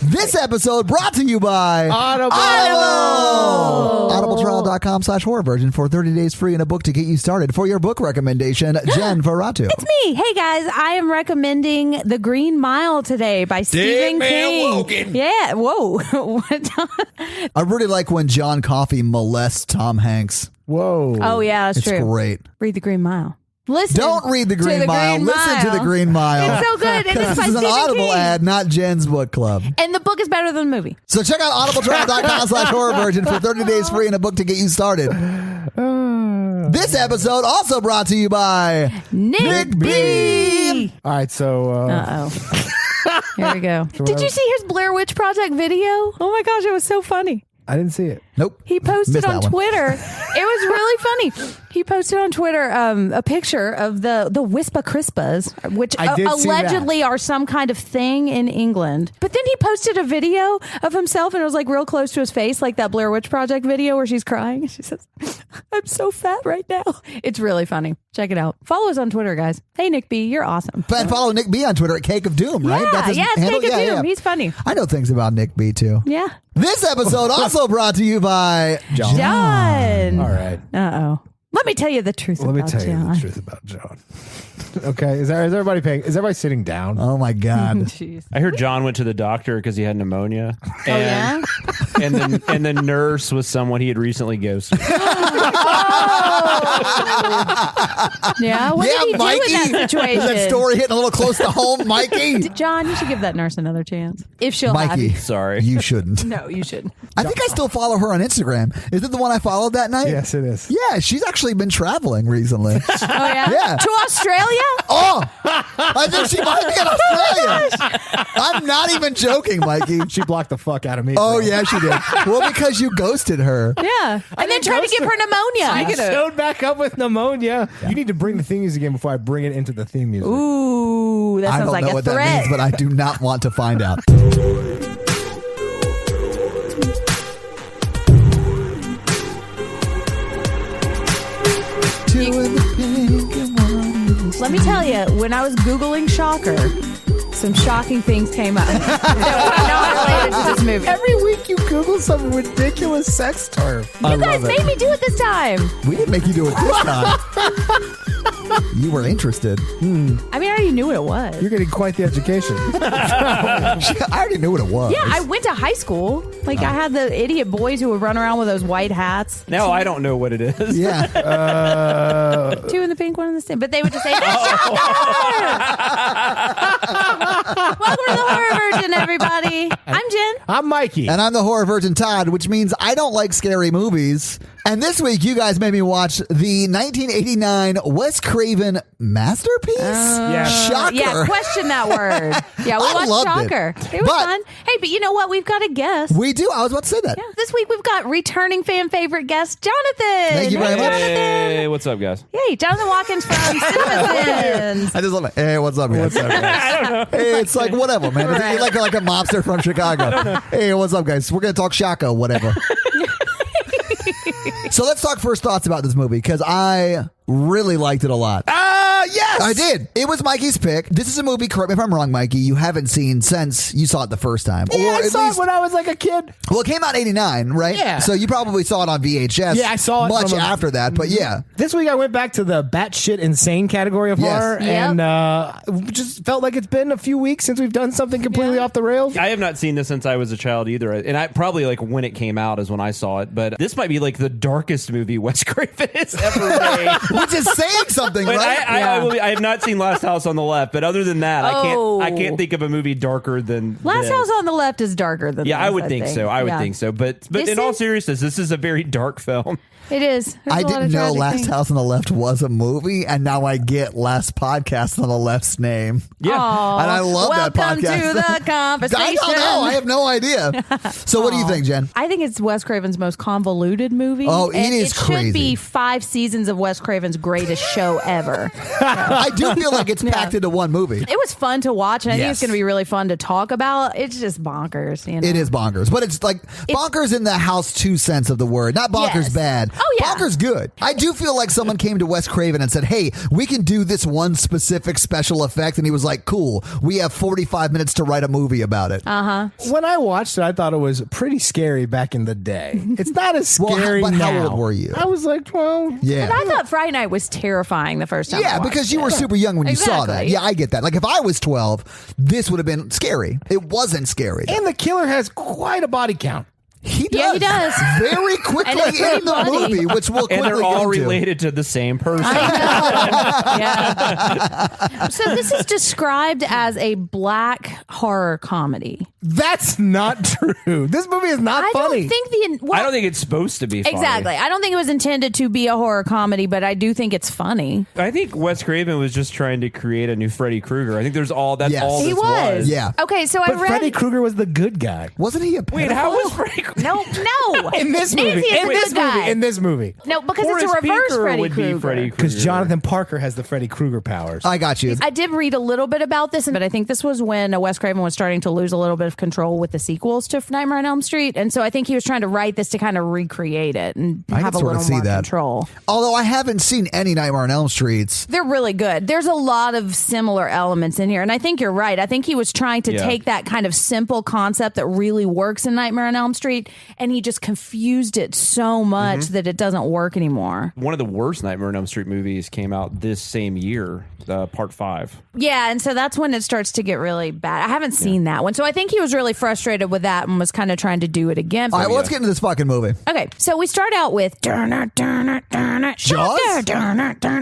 This episode brought to you by Audible. audibletrial.com/horrorvirgin for 30 days free and a book to get you started. For your book recommendation, Jen Ferratu. It's me. Hey, guys. I am recommending The Green Mile today by Stephen King. Woken. Yeah. Whoa. What? I really like when John Coffey molests Tom Hanks. Whoa. Oh, yeah, that's It's true. great. Read The Green Mile. Listen. Don't read The Green to Mile. Listen to The Green Mile. It's so good. And This it's by is an Stephen Audible King. ad, not Jen's book club. And the book is better than the movie. So check out audibletrial.com/horrorvirgin for 30 days free and a book to get you started. This episode also brought to you by Nick B. All right, so Uh-oh. Here we go. Did you see his Blair Witch Project video? Oh my gosh, it was so funny. I didn't see it. Nope. He posted Missed on that one. Twitter. It was really funny. He posted on Twitter a picture of the Wispa Crispas, which I did see allegedly are some kind of thing in England. But then he posted a video of himself, and it was like real close to his face, like that Blair Witch Project video where she's crying. She says, "I'm so fat right now." It's really funny. Check it out. Follow us on Twitter, guys. Hey, Nick B, you're awesome. And follow Nick B on Twitter at Cake of Doom, right? Yeah, his it's handle? Cake of Doom. He's funny. I know things about Nick B too. Yeah. This episode also brought to you by John. John. All right. Uh-oh. Let me tell you the truth Let me about tell you John. the truth about John. Okay, is everybody sitting down? Oh my God. Jeez. I heard John went to the doctor because he had pneumonia. Oh, yeah? And the nurse was someone he had recently ghosted. Yeah? What did he Mikey. do in that situation? Is that story hitting a little close to home, Mikey? John, you should give that nurse another chance. If she'll have Mikey, you. Sorry. you shouldn't. No, you shouldn't. I think I still follow her on Instagram. Is it the one I followed that night? Yes, it is. Yeah, she's actually been traveling recently. Oh, yeah? Yeah. To Australia? Oh, I think she might be in Australia. I'm not even joking, Mikey. She blocked the fuck out of me. Oh, bro. yeah, she did. Well, because you ghosted her. Yeah. And then tried to give her pneumonia. I showed back up with pneumonia. You need to bring the theme music again before I bring it into the theme music. Ooh, that I sounds don't like know a what threat. that means, but I do not want to find out. Let me tell you, when I was Googling Shocker, some shocking things came up that were not related to this movie. Every week you Google some ridiculous sex term. You guys made me do it this time. We didn't make you do it this time. You were interested. I mean, I already knew what it was. You're getting quite the education. I already knew what it was. Yeah, I went to high school. Like, I had the idiot boys who would run around with those white hats. Now I don't know what it is. Yeah. Two in the pink, one in the same. But they would just say, "That's Shocker!" Welcome to the Horror Virgin, everybody. I'm Jen. I'm Mikey. And I'm the Horror Virgin Todd, which means I don't like scary movies. And this week, you guys made me watch the 1989 Wes Craven masterpiece. Shocker. Yeah, question that word. Yeah, we I watched loved it. Shocker. It was But- fun. Hey, but you know what? We've got a guest. We do. I was about to say that. Yeah, this week we've got returning fan favorite guest, Jonathan. Thank you very Hey, much. Jonathan. Hey, what's up, guys? Hey, Jonathan Watkins from Citizens. I just love it. Hey, what's up, guys? Hey, it's like whatever, man. It's like a mobster from Chicago. Hey, what's up, guys? We're gonna talk Shaka, whatever. So let's talk first thoughts about this movie because I really liked it a lot. Yes, I did. It was Mikey's pick. This is a movie, correct me if I'm wrong, Mikey, you haven't seen since you saw it the first time. Yeah, or I at saw least, it when I was like a kid. well, it came out in 89, right? Yeah. So you probably saw it on VHS. Yeah, I saw it much from after that, but yeah. This week I went back to the batshit insane category of Yes. horror, Yep. and just felt like it's been a few weeks since we've done something completely off the rails. I have not seen this since I was a child either, and I probably like when it came out is when I saw it. But this might be like the darkest movie Wes Craven has ever made. Which is saying something, But right? I have not seen Last House on the Left, but other than that, Oh. I can't think of a movie darker than Last this. House on the Left is darker than Yeah, this, I would think so. I would Yeah. think so. But This in all is- seriousness, this is a very dark film. It is. There's I a lot didn't of know tragic Last things. House on the Left was a movie, and now I get Last Podcast on the Left's name. Yeah. Aw, And I love that welcome podcast. to the conversation. I don't know. I have no idea. So what do you think, Jen? I think it's Wes Craven's most convoluted movie. Oh, it and is it crazy. should be 5 seasons of Wes Craven's greatest show ever. I do feel like it's packed into one movie. It was fun to watch, and I think it's Yes. going to be really fun to talk about. It's just bonkers. You know? It is bonkers, but it's like bonkers in the House 2 sense of the word, not bonkers Yes. bad. Oh, yeah. Bonkers good. I do feel like someone came to Wes Craven and said, hey, we can do this one specific special effect. And he was like, cool, we have 45 minutes to write a movie about it. When I watched it, I thought it was pretty scary back in the day. It's not as Well, scary but now. how old were you? I was like 12. Yeah. And I thought Friday Night was terrifying the first time. I Yeah, watched because you it. were super young when you saw that. Exactly. Yeah, I get that. Like if I was 12, this would have been scary. It wasn't scary. And the killer has quite a body count. He does. Yeah, he does. Very And quickly it's pretty in the funny. movie, which we'll quickly And they're get all into. related to the same person. Yeah. So this is described as a black horror comedy. That's not true. This movie is not I funny. don't think I don't think it's supposed to be funny. Exactly. I don't think it was intended to be a horror comedy, but I do think it's funny. I think Wes Craven was just trying to create a new Freddy Krueger. I think there's all that's Yes. all He this was. Yeah. Okay, so I But read. Freddy Krueger was the good guy. Wasn't he a Wait, pedophile? how was Freddy Krueger? No. In this Nancy movie. is In the this good guy. movie. In this movie. No, because Forrest it's a reverse Beaker Freddy would be Krueger. Freddy Because Krueger. Jonathan Parker has the Freddy Krueger powers. I got you. I did read a little bit about this, but I think this was when Wes Craven was starting to lose a little bit of control with the sequels to Nightmare on Elm Street, and so I think he was trying to write this to kind of recreate it and I have can a sort of little see more that. control. Although I haven't seen any Nightmare on Elm Streets. They're really good. There's a lot of similar elements in here, and I think you're right. I think he was trying to Yeah. take that kind of simple concept that really works in Nightmare on Elm Street, and he just confused it so much that it doesn't work anymore. One of the worst Nightmare on Elm Street movies came out this same year, part 5. Yeah, and so that's when it starts to get really bad. I haven't seen that one, so I think he was really frustrated with that and was kind of trying to do it again. All right, well, let's get into this fucking movie. Okay, so we start out with Jaws?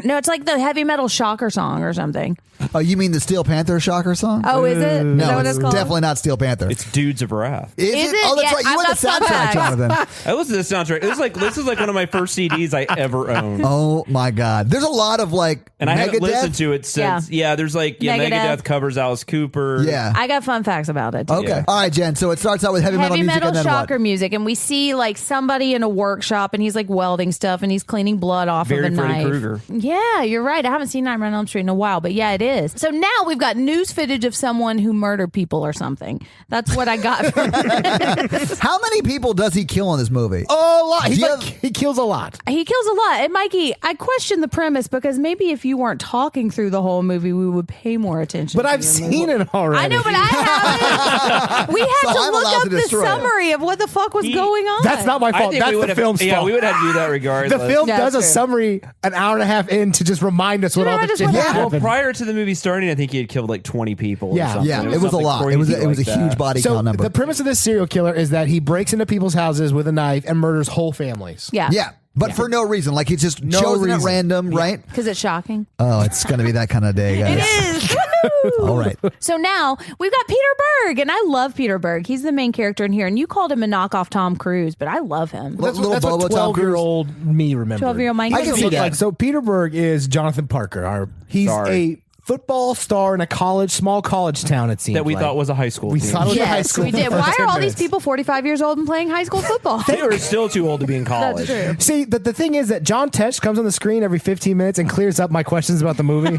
No, it's like the heavy metal shocker song or something. Oh, you mean the Steel Panther shocker song? Oh, is it? Is that No, what it's it's called? definitely not Steel Panther. It's Dudes of Wrath. Is Is it? it? Oh, that's Yeah, right. You I've went to got soundtrack, facts. Jonathan. I listened to the soundtrack. This is like one of my first CDs I ever owned. Oh my God. There's a lot of like And I haven't Megadeth. listened to it since. Yeah, there's like Megadeth. Megadeth covers Alice Cooper. Yeah. I got fun facts about it. Too. Okay. Yeah. All right, Jen. So it starts out with heavy metal Heavy music metal and then shocker what? music, and we see like somebody in a workshop, and he's like welding stuff, and he's cleaning blood off Very of a Freddy knife. Krueger. Yeah, you're right. I haven't seen Nightmare on Elm Street in a while, but yeah, it is. So now we've got news footage of someone who murdered people or something. That's what I got from it. How many people does he kill in this movie? a lot. Do you have- He kills a lot. He kills a lot. And Mikey, I question the premise because maybe if you weren't talking through the whole movie, we would pay more attention. But to I've your seen movie. it already. I know, but I haven't. We had So to I'm look allowed up to the destroy it. summary of what the fuck was going on. That's not my I fault. think That's we would the have, film's yeah, fault. we would have to do that The regardless. film Yeah, does a that's true. summary an hour and a half in to just remind us what You know, all I the just shit wanna- that Yeah, Well, happened. prior to the movie starting, I think he had killed like 20 people. Yeah. or something. Yeah, it was a something lot. It was crazy a like huge that. body So count number. the premise of this serial killer is that he breaks into people's houses with a knife and murders whole families. Yeah. yeah, but for no reason. Like he's just No chosen at reason. random, right? Because it's shocking. Oh, it's going to be that kind of day, guys. It is. Woohoo! All right. So now we've got Peter Berg, and I love Peter Berg. He's the main character in here, and you called him a knockoff Tom Cruise, but I love him. Little That's Bobo what Tom Cruise. 12-year-old me remembered. 12-year-old Mike. I can see Look that. like, so Peter Berg is Jonathan Parker. He's Sorry. a football star in a small college town, it seems That we like. thought was a high school We team. thought it was a high Yes, school. we did. for Why 10 are all these minutes. people 45 years old and playing high school football? They were still too old to be in college. That's true. See, the thing is that John Tesh comes on the screen every 15 minutes and clears up my questions about the movie.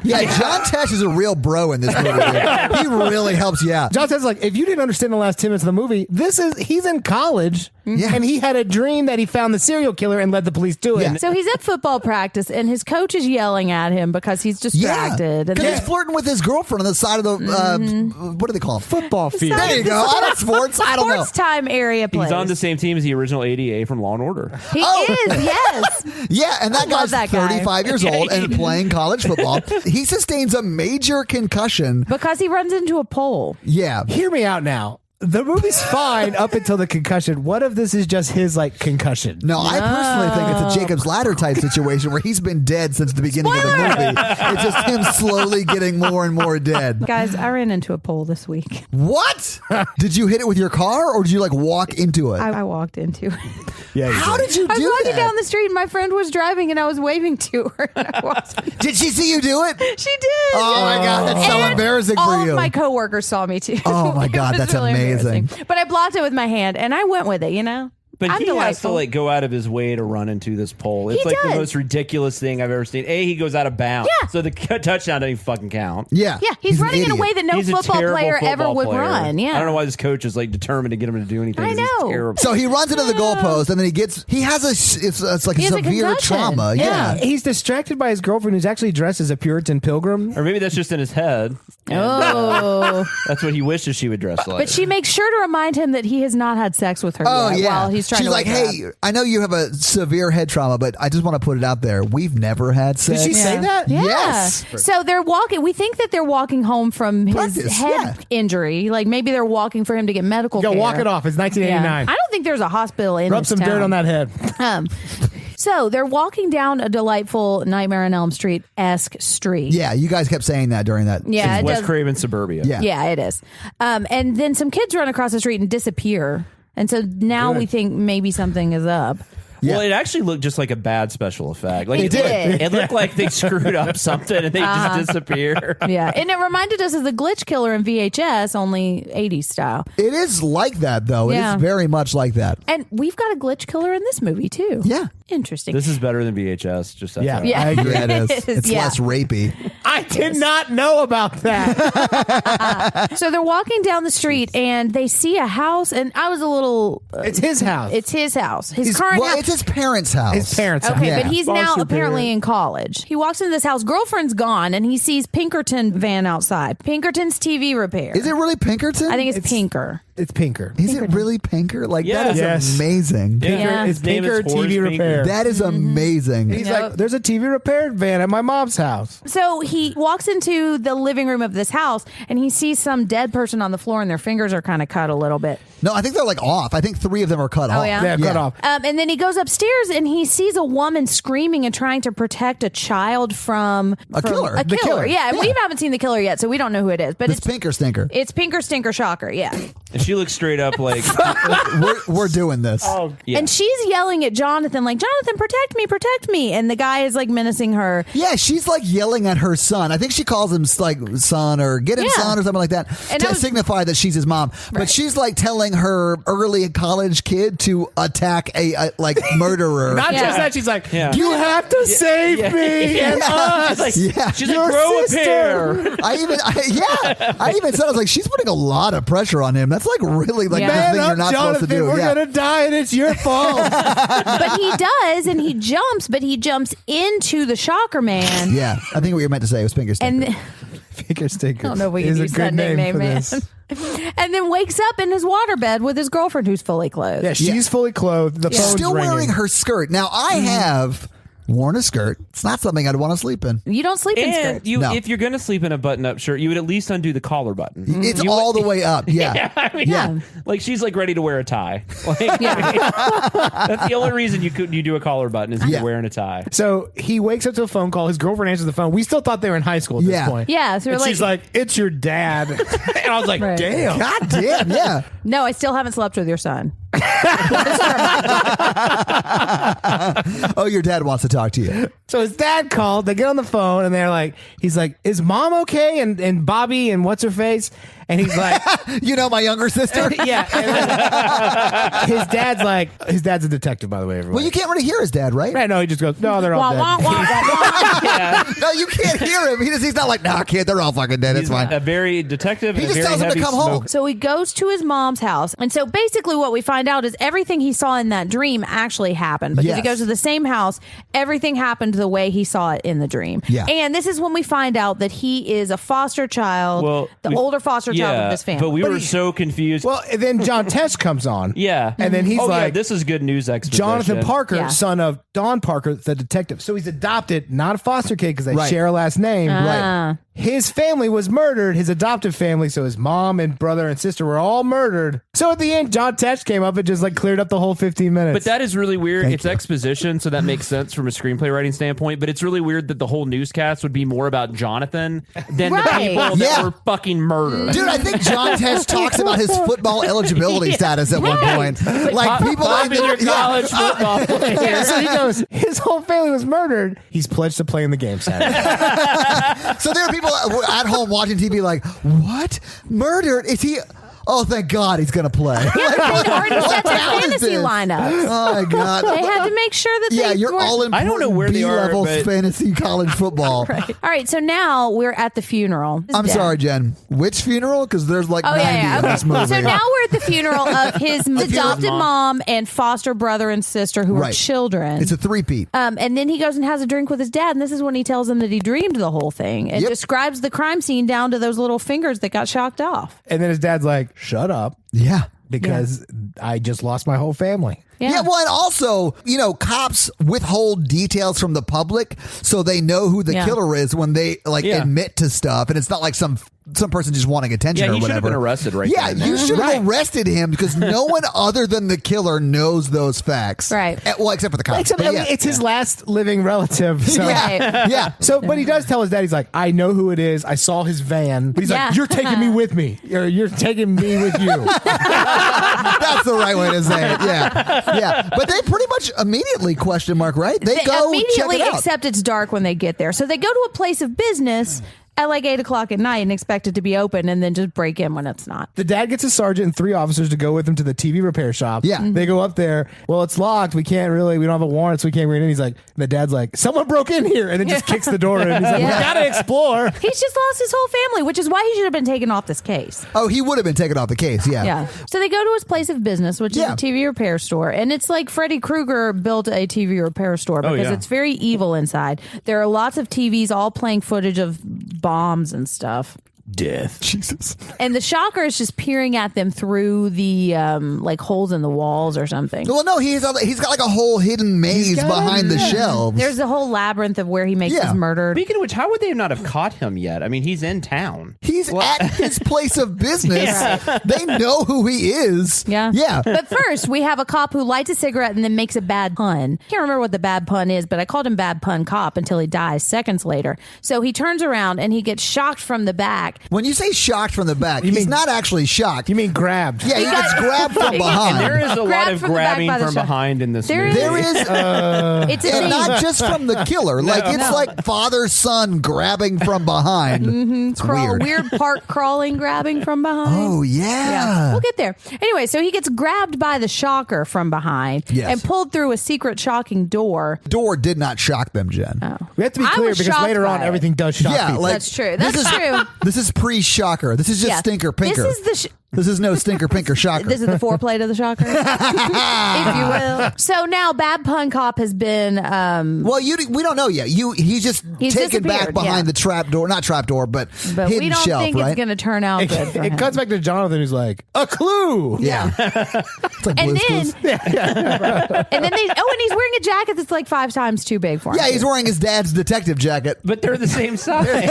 Yeah, John Tesh is a real bro in this movie. Dude. He really helps you out. John Tesh is like, if you didn't understand the last 10 minutes of the movie, he's in college Yeah. and he had a dream that he found the serial killer and led the police to it. Yeah. So he's at football practice, and his coach is yelling at him because he's distracted. And because he's flirting with his girlfriend on the side of the, what do they call him? Football field. There you go. I don't sports. I don't know. sports time area plays. He's on the same team as the original ADA from Law and Order. He Oh. is, yes. Yeah, and that I love guy's that guy. 35 years old and playing college football. He sustains a major concussion. Because he runs into a pole. Yeah. Hear me out now. The movie's fine up until the concussion. What if this is just his concussion? No, I personally think it's a Jacob's Ladder type situation where he's been dead since the beginning of the movie. It's just him slowly getting more and more dead. Guys, I ran into a pole this week. What? Did you hit it with your car or did you walk into it? I walked into it. Yeah. How did you I was do walking that? down the street, and my friend was driving, and I was waving to her. And I wasn't. Did she see you do it? She did. Oh my God, that's so And embarrassing all for you. of my coworkers saw me too. Oh, my It God, was that's really amazing. embarrassing. But I blocked it with my hand, and I went with it. You know. But I'm he has to delightful. like go out of his way to run into this pole. It's He like the does. most ridiculous thing I've ever seen. He goes out of bounds. Yeah. So the touchdown doesn't even fucking count. Yeah. Yeah, he's an running in a idiot. way that no He's a football terrible player ever football would player. run. Yeah. I don't know why this coach is like determined to get him to do anything. I 'cause he's know. terrible. So he runs into the goalpost, and then he has it's like He a has a severe concussion. trauma. Yeah. He's distracted by his girlfriend who's actually dressed as a Puritan pilgrim. Or maybe that's just in his head. Oh. That's what he wishes she would dress like. But she makes sure to remind him that he has not had sex with her Oh yet yeah. while he's trying She's to like, wake her hey, up. I know you have a severe head trauma, but I just want to put it out there. We've never had sex. Did she say that? Yeah. Yes. So they're walking. We think that they're walking home from his Practice, head yeah. injury. Like maybe they're walking for him to get medical Go care. walk it off. It's Yeah. 1989. I don't think there's a hospital in Rub this some town. dirt on that head. So they're walking down a delightful Nightmare on Elm Street-esque street. Yeah, you guys kept saying that during that. Yeah, it West does. Craven suburbia. Yeah. Yeah, it is. And then some kids run across the street and disappear. And so now we think maybe something is up. Yeah. Well, it actually looked just like a bad special effect. Like It did. It looked like they screwed up something and they just disappear. Yeah. And it reminded us of the Glitch Killer in VHS, only 80s style. It is like that, though. It Yeah. is very much like that. And we've got a Glitch Killer in this movie, too. Yeah. Interesting. This is better than VHS. Just Yeah. FYI. Yeah. I agree. Yeah, it is. It is, It's yeah. less rapey. I did not know about that. So they're walking down the street and they see a house, and I was a little. It's his house. It's his house. His He's- current well, house. it's his parents' house. his parents' house. Okay, Yeah. but he's now Foster apparently parent. in college. He walks into this house. Girlfriend's gone, and he sees Pinkerton van outside. Pinkerton's TV repair. Is it really Pinkerton? I think it's Pinker. It's Pinker. Is it really Pinker? Like, Yeah. that is Yes. amazing. Yeah. It's His name is Pinker Horace TV Pinker. repair. That is amazing. He's Yep. like, there's a TV repair van at my mom's house. So he walks into the living room of this house, and he sees some dead person on the floor, and their fingers are kind of cut a little bit. No, I think they're like off. I think 3 of them are cut off. yeah? They're cut off. And then he goes upstairs, and he sees a woman screaming and trying to protect a child from killer. A The killer, killer. yeah. And Yeah. we haven't seen the killer yet, so we don't know who it is. But It's Pinker Stinker. It's Pinker Stinker Shocker, yeah. And she looks straight up like, We're doing this. yeah. And she's yelling at Jonathan, like, Jonathan, protect me. And the guy is like menacing her. Yeah, she's like yelling at her son. I think she calls him like son or get him Yeah. son or something like that And to I was- signify that she's his mom. But Right. she's like telling her early college kid to attack a like murderer. Not Yeah. just that, she's like, Yeah. you have to save me and us. Like, Yeah. she's Your like, grow sister. a pair. I even said I was like, she's putting a lot of pressure on him. That's like really like Yeah. the Man thing you're up, not Jonathan, supposed to do. we're Yeah. gonna die and it's your fault. But he does, and he jumps, but he jumps into the Shocker Man. Yeah, I think what you're meant to say was Pinker Stinker. And Pinker Stinker. I don't know if we can is a use good that name nickname, for man. this. And then wakes up in his waterbed with his girlfriend who's fully clothed. Yeah, she's fully clothed. The phone's Still ringing. wearing her skirt. Now I have worn a skirt. It's not something I'd want to sleep in. You don't sleep in And skirts. you, No. if you're going to sleep in a button-up shirt, you would at least undo the collar button. It's You all would- the way up. Yeah. Yeah, I mean, Yeah. like she's like ready to wear a tie. Like, that's the only reason you do a collar button is if Yeah. you're wearing a tie. So he wakes up to a phone call. His girlfriend answers the phone. We still thought they were in high school at Yeah. this point. Yeah, so we're And she's like, "It's your dad," and I was like, Right. "Damn." God damn. Yeah. no, I still haven't slept with your son. Oh, your dad wants to talk to you. So his dad called. They get on the phone and they're like, "He's like, is mom okay?" And Bobby and what's her face? And he's like, You know my younger sister? "Yeah." And then his dad's a detective, by the way. Everyone. Well, you can't really hear his dad, right? Right? No, he just goes, "No, they're all Wah, dead." wah, wah, wah, wah. No, you can't hear him. He's not like, nah, kid, they're all fucking dead. It's He's fine. a very detective. He and a just very tells him to heavy come home. smoker. So he goes to his mom's house. And so basically what we find out is everything he saw in that dream actually happened. Because he Yes. goes to the same house. Everything happened the way he saw it in the dream. Yeah. And this is when we find out that he is a foster child, Well, the older foster child of this family. But we were so confused. Well, and then John Tesh comes on. yeah. And then he's oh, yeah, like, this is good news exposition. Jonathan Parker, Yeah. son of Don Parker, the detective. So he's adopted, not a foster kid because they Right. share a last name. Ah. His family was murdered, his adoptive family. So his mom and brother and sister were all murdered. So at the end, John Tesh came up and just like cleared up the whole 15 minutes. But that is really weird. Thank It's you. exposition, so that makes sense from a screenplay writing standpoint. But it's really weird that the whole newscast would be more about Jonathan than the Right. people that Yeah. were fucking murdered. Dude, I think John Tesh talks about his football eligibility status at one point. Like people Pop like in your yeah. college football player. yeah, so he goes, his whole family was murdered. He's pledged to play in the game Saturday. So there are people at home watching TV like, what? Murdered? Is he? oh, thank God he's going to play. They'd already set their town is fantasy this? lineups. Oh, my God. They had to make sure that Yeah, they you're were all in. I don't know where they are, B-level but- fantasy college football. All right, so now we're at the funeral. I'm sorry, Jen. Which funeral? Because there's like 90 in Okay. this movie. So now we're at the funeral of his adopted mom and foster brother and sister who are Right. children. It's a three-peat. And then he goes and has a drink with his dad, and this is when he tells him that he dreamed the whole thing and Yep. describes the crime scene down to those little fingers that got shocked off. And then his dad's like, shut up, Yeah. because I just lost my whole family. Yeah, well, and also, cops withhold details from the public so they know who the Yeah. killer is when they Yeah. admit to stuff, and it's not like some person just wanting attention Yeah, or he should have whatever. been arrested right Yeah, then. you should have arrested him because no one other than the killer knows those facts. Right. Well, except for the cops. Except But yeah. it's his last living relative. So. Right. Yeah. So, but he does tell his dad, he's like, I know who it is. I saw his van. But he's Yeah. like, you're taking me with me. Or you're taking me with you. That's the right way to say it. Yeah. Yeah. But they pretty much immediately question mark, right? They go immediately check it out. accept it's dark when they get there. So they go to a place of business at like 8 o'clock at night and expect it to be open and then just break in when it's not. The dad gets a sergeant and 3 officers to go with him to the TV repair shop. Yeah. They go up there. Well, it's locked. We don't have a warrant, so we can't get in. He's like, the dad's like, someone broke in here. And then just kicks the door in. He's like, we gotta explore. He's just lost his whole family, which is why he should have been taken off this case. Oh, he would have been taken off the case. Yeah. Yeah. So they go to his place of business, which is Yeah. a TV repair store. And it's like Freddy Krueger built a TV repair store because yeah. it's very evil inside. There are lots of TVs all playing footage of bombs and stuff. Death. Jesus. And the shocker is just peering at them through the like holes in the walls or something. Well, no, he's got like a whole hidden maze behind the shelves. There's a whole labyrinth of where he makes Yeah. his murder. Speaking of which, how would they not have caught him yet? I mean, he's in town. He's at his place of business. They know who he is. Yeah. Yeah. But first, we have a cop who lights a cigarette and then makes a bad pun. Can't remember what the bad pun is, but I called him Bad Pun Cop until he dies seconds later. So he turns around and he gets shocked from the back. When you say shocked from the back, he's mean- not actually shocked. You mean grabbed? Yeah, he gets grabbed from And behind. there is a lot Grabbed of from the back grabbing by the from shot. behind in this There movie. There is, It's a and thing. not just from the killer. Like it's like father son grabbing from behind. It's weird. Park crawling, grabbing from behind. Oh yeah. We'll get there. Anyway, so he gets grabbed by the shocker from behind Yes. and pulled through a secret shocking door. Door did not shock them, Jen. We have to be I clear was because shocked later on by it. everything does shock Yeah, people. like That's true. this That's is- true. This is pre-shocker. This is just Yeah. stinker pinker. This is the This is no stinker pinker shocker. This is the foreplay to the shocker, if you will. So now Bad Pun Cop has been well, we don't know yet. He's just He's taken back disappeared, behind yeah. the trap door, not trap door, but but hidden we don't shelf, think right? it's going to turn out good for him. It cuts back to Jonathan, who's like, a clue. Yeah. It's like And Blue's then, Clues. and then and he's wearing a jacket that's like 5 times too big for him. Yeah, he's wearing his dad's detective jacket. But they're the same size.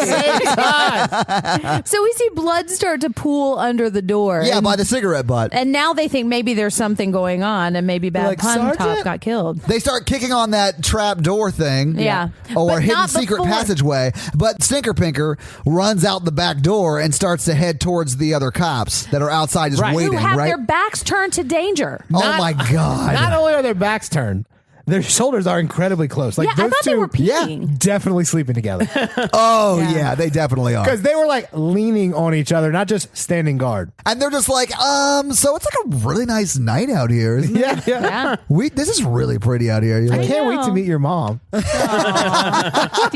So we see blood start to pool under the door. Yeah, and, by the cigarette butt. and now they think maybe there's something going on, and maybe Bad Like, Pun Cop Sergeant? got killed. They start kicking on that trap door thing. Yeah. Or But hidden not secret before. passageway. But Stinker Pinker runs out the back door and starts to head towards the other cops that are outside just Right. waiting, Who have right? their backs turned to danger. Oh my God. Not only are their backs turned, their shoulders are incredibly close. Like Yeah, I those thought they two were peeing. definitely sleeping together. Oh, Yeah. yeah, they definitely are. Because they were like leaning on each other, not just standing guard. And they're just like, so it's like a really nice night out here, isn't it? Yeah. Yeah. This is really pretty out here. You're I like, can't wait know. to meet your mom. Do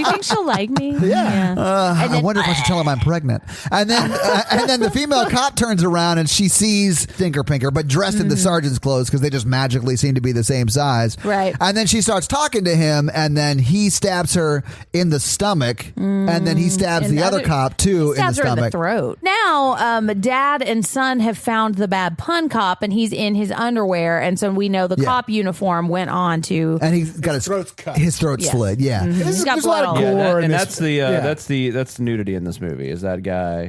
you think she'll like me? Yeah. I wonder if I should tell him I'm pregnant. And then the female cop turns around and she sees Stinker Pinker, but dressed in the sergeant's clothes because they just magically seem to be the same size. Right. And then she starts talking to him, and then he stabs her in the stomach, and then he stabs And the other cop too in the Stabs her in the stomach. throat. Now, dad and son have found the Bad Pun Cop, and he's in his underwear, and so we know the Yeah. cop uniform went on to. And he's got his throat's cut. His throat Yeah. slit. Yeah. He's got there's a lot blood of all gore. over. Yeah, in and this- that's the yeah. that's the nudity in this movie. Is that guy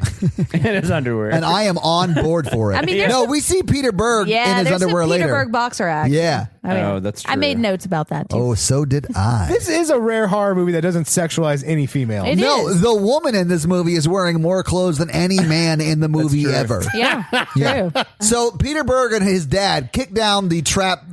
in his underwear? And I am on board for it. I mean, there's no, some- we see Peter Berg Yeah, in his there's underwear some later. Peterberg boxer action. Yeah. Oh, that's I made true. notes about that too. Oh, so did I. This is a rare horror movie that doesn't sexualize any female. It No, is. the woman in this movie is wearing more clothes than any man in the movie true. ever. Yeah, Yeah. true. So Peter Berg and his dad kick down the trap,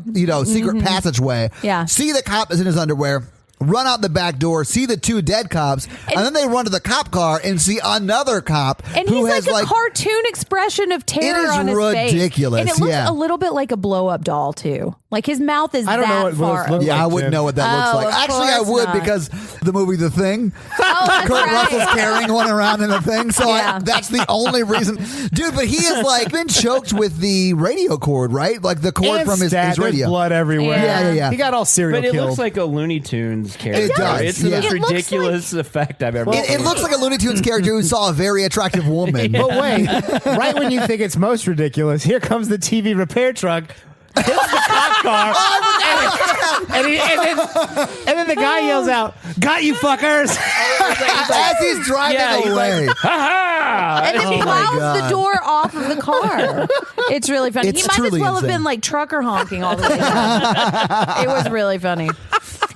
secret passageway. Yeah. See the cop is in his underwear. run out the back door, see the 2 dead cops, and then they run to the cop car and see another cop and who he's has like a cartoon expression of terror on his face. Ridiculous. And it looks yeah. a little bit like a blow-up doll too. Like his mouth is I don't know that what far. those look Yeah, like, I wouldn't Jim. know what that looks Oh, like. of Actually, I course would not. because the movie The Thing. Oh, that's Kurt right. Russell's carrying one around in a thing, so Yeah. that's the only reason. Dude, but he is like been choked with the radio cord, right? Like the cord And from his there's radio. blood everywhere. Yeah. He got all serial But it killed. looks like a Looney Tunes character. does, It's the yeah. most It looks ridiculous effect I've ever It seen. looks like a Looney Tunes character who saw a very attractive woman. But wait, right when you think it's most ridiculous, here comes the TV repair truck, hits the cop car, and then the guy yells out, "Got you, fuckers!" As he's driving Yeah, he's away. Ha-ha! And then he Oh my plows God. the door off of the car. It's really funny. It's He might as truly well have insane. been like trucker honking all the way down. It was really funny.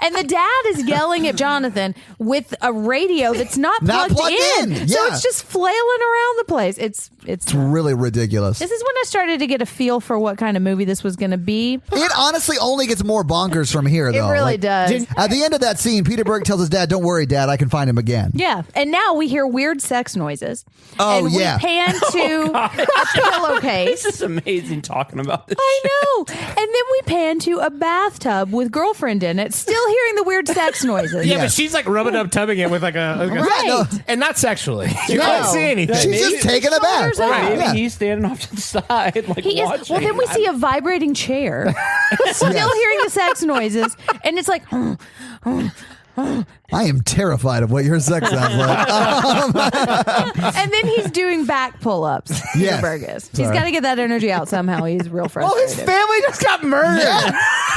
And the dad is yelling at Jonathan with a radio that's not plugged, plugged in. So Yeah. it's just flailing around the place. It's It's really ridiculous. This is when I started to get a feel for what kind of movie this was going to be. It honestly only gets more bonkers from here, It though. really Like, does. At the end of that scene, Peter Berg tells his dad, "Don't worry, Dad, I can find him again." Yeah. And now we hear weird sex noises. Oh, and yeah. we pan to a pillowcase. This is amazing talking about this. I know. And then we pan to a bathtub with girlfriend in it, still hearing the weird sex noises. Yeah, Yeah. but she's like rubbing up, tubbing it with like a Right. no. and not sexually. You No. can't see anything. She's just taking a bath. Shoulders up. Maybe Yeah. he's standing off to the side, like He is. watching. Well, then we see a vibrating chair, still hearing the sex noises, and it's like, I am terrified of what your sex sounds like. and then he's doing back pull-ups. Yes. Peter Berg is. He's got to get that energy out somehow. He's real Oh, frustrated. his family just got murdered.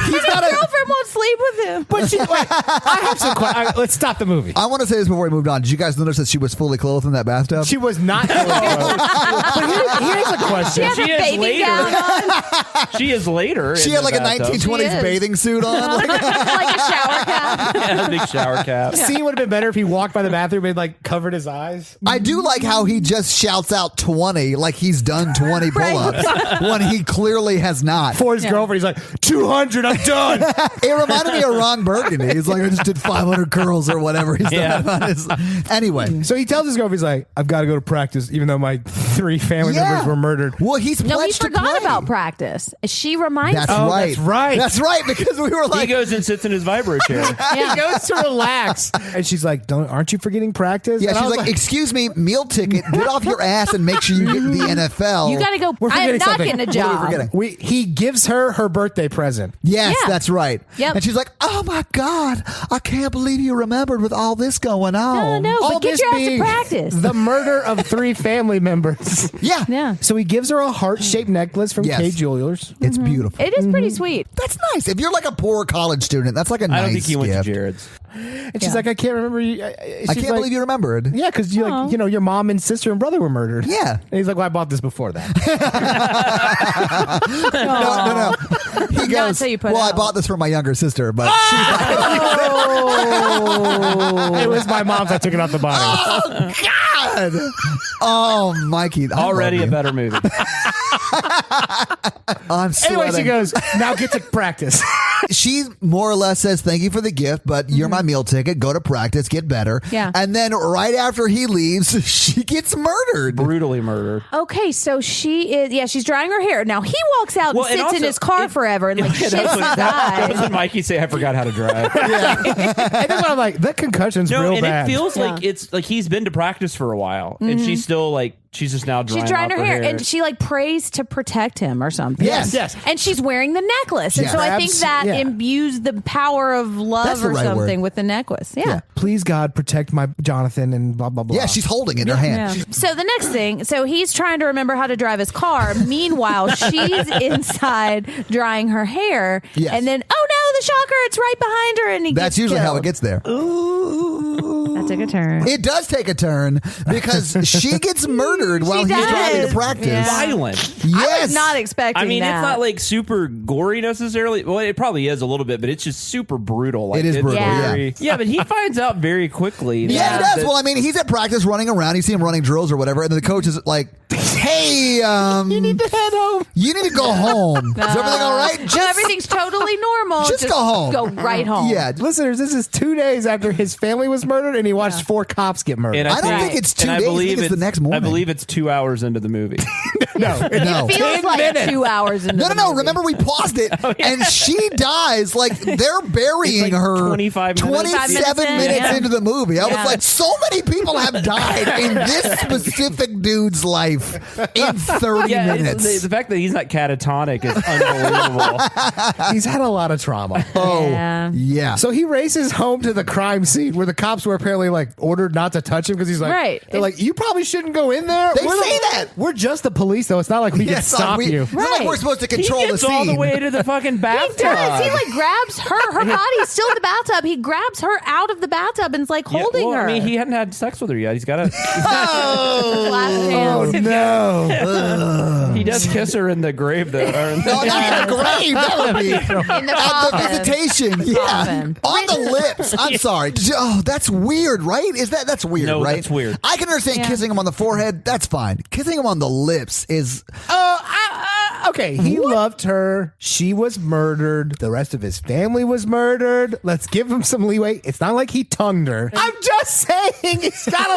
He's His got a. girlfriend won't sleep with him. But she, wait, I have some questions. Let's stop the movie. I want to say this before we moved on. Did you guys notice that she was fully clothed in that bathtub? She was not. But here's a She question. has She a is baby later. gown on, She is later. She in had the like a bathtub. 1920s She is. bathing suit on. Like, like a shower cap. Yeah, big shower cap. Scene would have been better if he walked by the bathroom and like covered his eyes. I do like how he just shouts out 20 like he's done 20 pull-ups when he clearly has not. For his girlfriend, he's like 200. I'm done. It reminded me of Ron Burgundy. He's like, I just did 500 curls or whatever. He's Yeah. done on his. Anyway. So he tells his girlfriend, he's like, I've got to go to practice, even though my 3 family members were murdered. Well, he's No, he pledged to forgot play. about practice. She reminds That's him. Oh, right. that's right. That's right, because we were He like, goes and sits in his vibro chair. Yeah. He goes to relax, and she's like, "Aren't you forgetting practice?" yeah, And I she's was like, excuse me, meal ticket, get off your ass and make sure you get in the NFL. You got to go. We're I'm forgetting not something. getting a What are we job. forgetting? He gives her birthday present. Yes, Yeah. that's right. Yep. And she's like, oh my God, I can't believe you remembered with all this going on. No, All but get this your ass to being practice. The murder of 3 family members. Yeah. Yeah. So he gives her a heart-shaped necklace from Yes. K Jewelers. It's beautiful. It is pretty sweet. That's nice. If you're like a poor college student, that's like a nice I don't think he went to gift. Jared's. And she's like, I can't remember you. I can't believe you remembered. Yeah, because you like, your mom and sister and brother were murdered. Yeah. And he's like, well, I bought this before that. No. He goes, until you put well, I out. bought this for my younger sister, but It was my mom's. I took it out the bottle. God. Oh, Mikey. I Already love a you. better movie. I'm sweating. Anyway, she goes, now get to practice. She more or less says, thank you for the gift, but you're my meal ticket. Go to practice, get better. Yeah. And then right after he leaves, she gets murdered. Brutally murdered. Okay, so she is. Yeah, she's drying her hair. Now he walks out Well, and and sits in also, his car forever and like Yeah, shits that's and what, that was dies. when Mikey say, I forgot how to drive. And then when I'm like, that concussion's No, real and bad. it feels Yeah. like it's like he's been to practice for a while, and she's still like she's just now drying She's drying off her hair, and she like prays to protect him or something. Yes. Yes. And she's wearing the necklace, and Yeah. so I think Grabs- that yeah. imbues the power of That's love the or right something word. with the necklace. Yeah. Please, God, protect my Jonathan and blah, blah, blah. Yeah, she's holding it in her hand. Yeah. So the next thing, so he's trying to remember how to drive his car. Meanwhile, she's inside drying her hair, Yes. and then oh no, the shocker! It's right behind her, and he That's gets usually how killed. it gets there. That took a turn. It does take a turn because she gets murdered while he's does. driving to practice. Yeah. violent. I Yes. was not expecting. I mean, that. it's not like super gory necessarily. Well, it probably is a little bit, but it's just super brutal. Like, It is it's brutal, Yeah. very- yeah, but he finds out very quickly. Yeah, he that- does. Well, I mean, he's at practice running around. You see him running drills or whatever, and then the coach is like, hey, you need to head home. You need to go home. Is everything all right? No, everything's totally normal. Just go home. Go right home. Yeah. Listeners, this is 2 days after his family was murdered, and he watched 4 cops get murdered. And I don't think it's 2 days. I think it's the next morning. I believe it's 2 hours into the movie. No. It feels like 2 hours into the No. movie. Remember, we paused it, and she dies. Like, they're burying her 25 27 minutes Yeah. into the movie. I was Yeah. like, so many people have died in this specific dude's life in 30 minutes. The fact that he's not catatonic is unbelievable. He's had a lot of trauma. Oh, Yeah. yeah. So he races home to the crime scene where the cops were apparently like ordered not to touch him because he's like, Right. they're like, you probably shouldn't go in there. They We're say the- that. We're just the police, though. It's not like we can stop you. It's not like we're supposed to He control the gets all the scene. way to the fucking He bathtub. does. He like grabs her body's still in the bathtub. He grabs her out of the bathtub and is like holding her. I mean, he hadn't had sex with her yet. He's got to. Last Oh, dance. no. He does kiss her in the grave, though. No, not in the grave. That would be In the at the coffin. visitation. Yeah, Coffin. on the lips. I'm sorry. Oh, that's weird, right? That's weird, No, right? that's weird. I can understand Yeah. kissing him on the forehead. That's fine. Kissing him on the lips is. Okay, he loved her. She was murdered. The rest of his family was murdered. Let's give him some leeway. It's not like he tongued her. I'm just saying he's got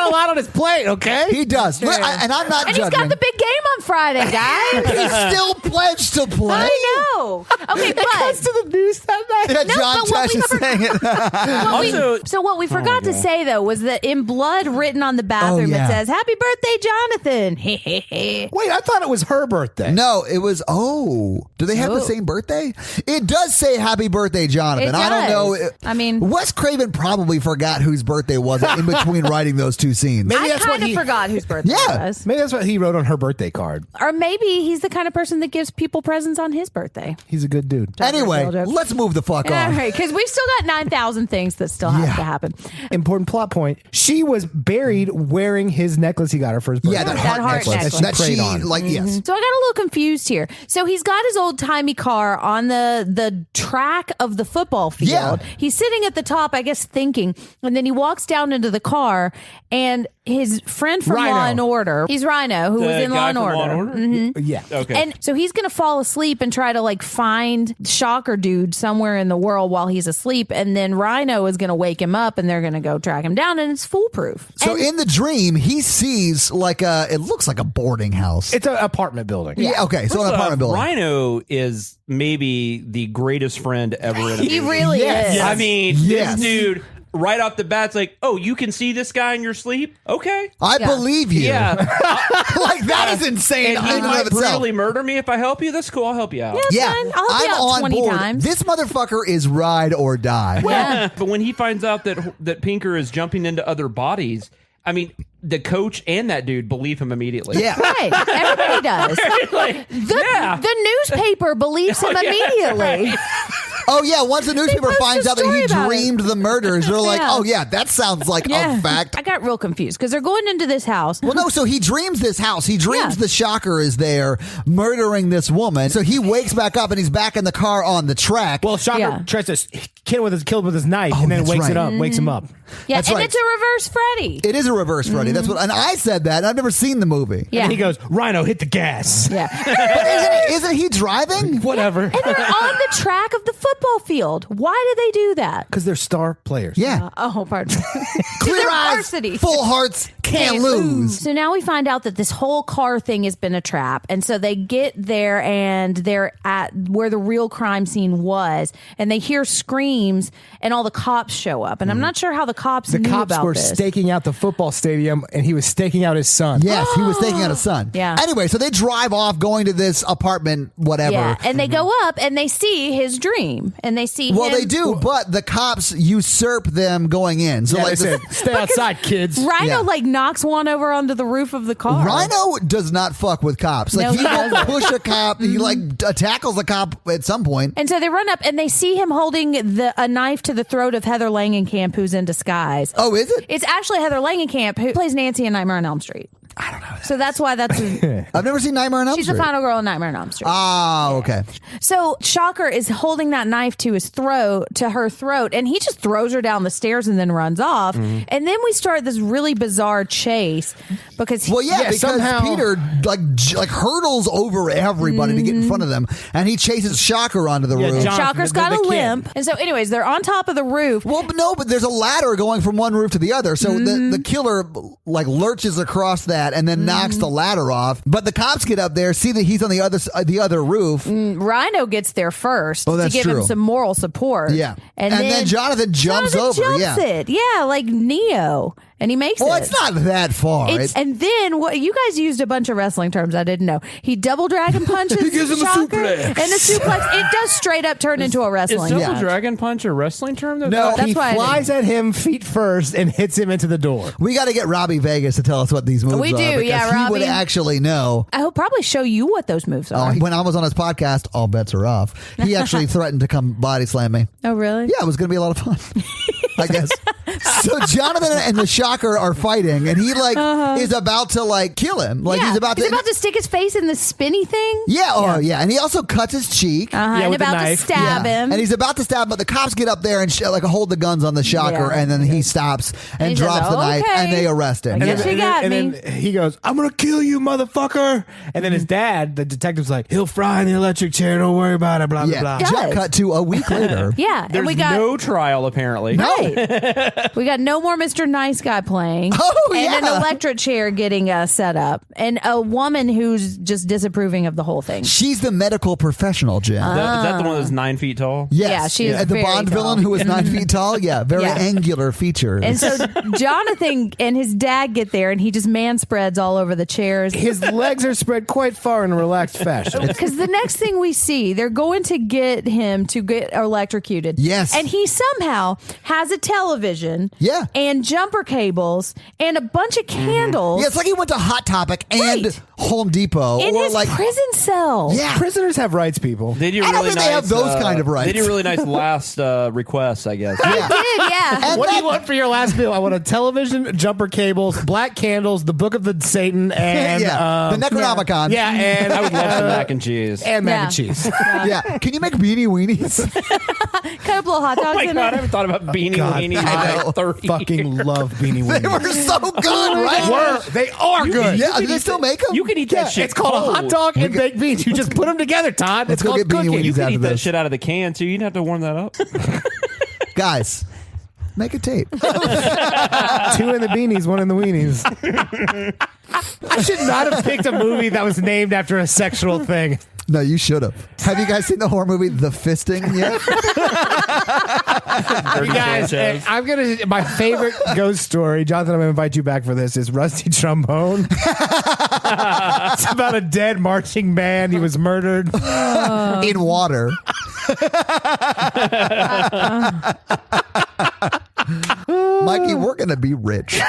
a lot on his plate, okay? He does, and I'm not And judging. he's got the big game on Friday, guys. He's still pledged to play. I know. Okay, It comes but to the news that night. Yeah, No, John but what Tesh we is saying it. what we forgot to say though was that in blood written on the bathroom yeah. it says "Happy birthday, Jonathan." Wait, I thought it was her birthday. No, it was. Oh, do they have the same birthday? It does say "Happy Birthday, Jonathan." It I don't know. does. I mean- Wes Craven probably forgot whose birthday was it in between writing those two scenes. Maybe I that's what kind of he- forgot whose birthday Yeah. it was. Maybe that's what he wrote on her birthday card. Or maybe he's the kind of person that gives people presents on his birthday. He's a good dude. Anyway, Real joke. let's move the fuck All on. right, because we've still got 9,000 things that still have Yeah. to happen. Important plot point. She was buried wearing his necklace he got her for his birthday. Yeah, that That heart heart necklace. necklace. That she Prayed on. like. Yes. So I got a little confused here. So he's got his old timey car on the track of the football field. Yeah. He's sitting at the top, I guess, thinking, and then he walks down into the car, and his friend from Rhino. Law and Order, he's Rhino, who was The in guy Law and from Order. Law and Order? Yeah. Okay. And so he's going to fall asleep and try to like find Shocker Dude somewhere in the world while he's asleep. And then Rhino is going to wake him up and they're going to go track him down, and it's foolproof. So And- in the dream, he sees like it looks like a boarding house. It's an apartment building. Yeah. Okay. So First an off, apartment building. Rhino is maybe the greatest friend ever in a he movie. really Yes. is. I mean, Yes. this dude right off the bat's like, oh, you can see this guy in your sleep? Okay. I Yeah. believe you. Yeah. Like that is insane And he in and might of itself. brutally murder me if I help you. That's cool. I'll help you out. Yeah, fine. I'll help you I'm out on 20 board. times. This motherfucker is ride or die. Yeah. But when he finds out that Pinker is jumping into other bodies, I mean, the coach and that dude believe him immediately. Yeah. Right. Everybody does. Like, yeah. The newspaper believes him immediately. Oh yeah. Once the newspaper post finds a out that story he about it. dreamed the murders, they're like, Yeah. "Oh yeah, that sounds like a fact." I got real confused because they're going into this house. Well, no. So he dreams this house. He dreams Yeah. the Shocker is there murdering this woman. So he wakes back up and he's back in the car on the track. Well, Shocker Yeah. tries to kill with his knife and then that's wakes right. wakes him up. Yeah, That's and right. it's a reverse Freddy. It is a reverse Freddy. That's what, and I said that. I've never seen the movie. Yeah. And he goes, Rhino, hit the gas. Yeah. But isn't he driving? Whatever. And they're on the track of the football field. Why do they do that? Because they're star players. Yeah. Oh, pardon. Clear they're eyes, varsity. full hearts, can't lose. So now we find out that this whole car thing has been a trap. And so they get there and they're at where the real crime scene was. And they hear screams and all the cops show up. And I'm not sure how the cops The knew cops about were this. staking out the football stadium, and he was staking out his son. Yes, he was taking out a son. Yeah. Anyway, so they drive off going to this apartment, whatever. Yeah, and they go up and they see his dream. And they see Well, him. they do, but the cops usurp them going in. So Yeah, like they said, the, stay outside, kids. Rhino Yeah. like knocks one over onto the roof of the car. Rhino does not fuck with cops. Like No, he he will doesn't. push a cop. He like tackles a cop at some point. And so they run up and they see him holding a knife to the throat of Heather Langenkamp, who's in disguise. Oh, is it? It's actually Heather Langenkamp, who plays Nancy in Nightmare on Elm Street. I don't know. So that's why that's. I've never seen Nightmare on Elm She's Street. the final girl in Nightmare on Elm Street. Ah, okay. So Shocker is holding that knife to her throat, and he just throws her down the stairs and then runs off. Mm-hmm. And then we start this really bizarre chase because Because somehow- Peter like hurdles over everybody to get in front of them, and he chases Shocker onto the roof. Jonathan, Shocker's the got a kid. limp. And so, anyways, they're on top of the roof. Well, but there's a ladder going from one roof to the other, so the killer like lurches across that and then knocks the ladder off. But the cops get up there, see that he's on the other roof. Rhino gets there first Oh, to that's give him true. some moral support. Yeah, and then Jonathan jumps over. Jumps it. Yeah, like Neo, and he makes Well, it. it's not that far. And then what you guys used a bunch of wrestling terms I didn't know. He double dragon punches He gives him a Shocker, suplex. and the suplex. It does straight up turn into a Is wrestling double match. dragon punch a wrestling term? Though? No, That's He why I flies at him feet first and hits him into the door. We got to get Robbie Vegas to tell us what these moves We are. do, because yeah, he would Robbie. actually know. I'll probably show you what those moves are. When I was on his podcast, all bets are off. He actually threatened to come body slam me. Oh, really? Yeah, it was going to be a lot of fun, I guess. So Jonathan and the Shocker are fighting, and he is about to kill him. Like Yeah. he's about to stick his face in the spinny thing. Yeah, oh yeah, and he also cuts his cheek. And with the about to knife. stab Yeah. him. And he's about to stab, but the cops get up there and hold the guns on the Shocker, Yeah. and then he stops and he says, drops the knife, "Okay." and they arrest him. I guess you got and me. then he goes, "I'm gonna kill you, motherfucker!" And then his dad, the detective's like, "He'll fry in the electric chair. Don't worry about it." Blah blah Yeah, blah. Yeah. Jet cut to a week later. Yeah, and There's we got no trial apparently. Right. We got no more Mr. Nice Guy playing. Oh, and an yeah. electric chair getting set up. And a woman who's just disapproving of the whole thing. She's the medical professional, Jen. Is that the one that's 9 feet tall? Yes. Yeah, she is the very Bond tall. villain who was 9 feet tall. Yeah, very Yeah. angular features. And so Jonathan and his dad get there and he just man spreads all over the chairs. His legs are spread quite far in a relaxed fashion. Because the next thing we see, they're going to get him to get electrocuted. Yes. And he somehow has a television. Yeah. And jumper cables and a bunch of candles. yeah, it's like he went to Hot Topic and Right. Home Depot, In or his like prison cell. yeah. Prisoners have rights, people. They do I don't really think nice. they have those kind of rights. They do really nice last requests, I guess. Yeah. Did, yeah. And What do that- you want for your last meal? I want a television, jumper cables, black candles, the Book of the Satan, and Yeah, the Necronomicon. Yeah, and I would love some mac and cheese. and mac and Yeah. cheese. Yeah. Can you make beanie weenies? Cut up little hot dogs Oh my in god, I it. haven't thought about beanie weenies in I like 30 Fucking years. love beanie weenies. They were so good, right? They are good. Yeah, do they still make them? You can eat that Yeah, shit it's called cold. a hot dog and baked beans. You just put them together, Todd. Let's It's go called get beanie cooking. weenies. You can after eat that this. shit out of the can too. You didn't have to warm that up. Guys, make a tape. 2 in the beanies, 1 in the weenies. I should not have picked a movie that was named after a sexual thing. No, you should have. Have you guys seen the horror movie The Fisting yet? You guys, my favorite ghost story, Jonathan, I'm going to invite you back for this, is Rusty Trombone. It's about a dead marching band. He was murdered. In water. Mikey, we're going to be rich.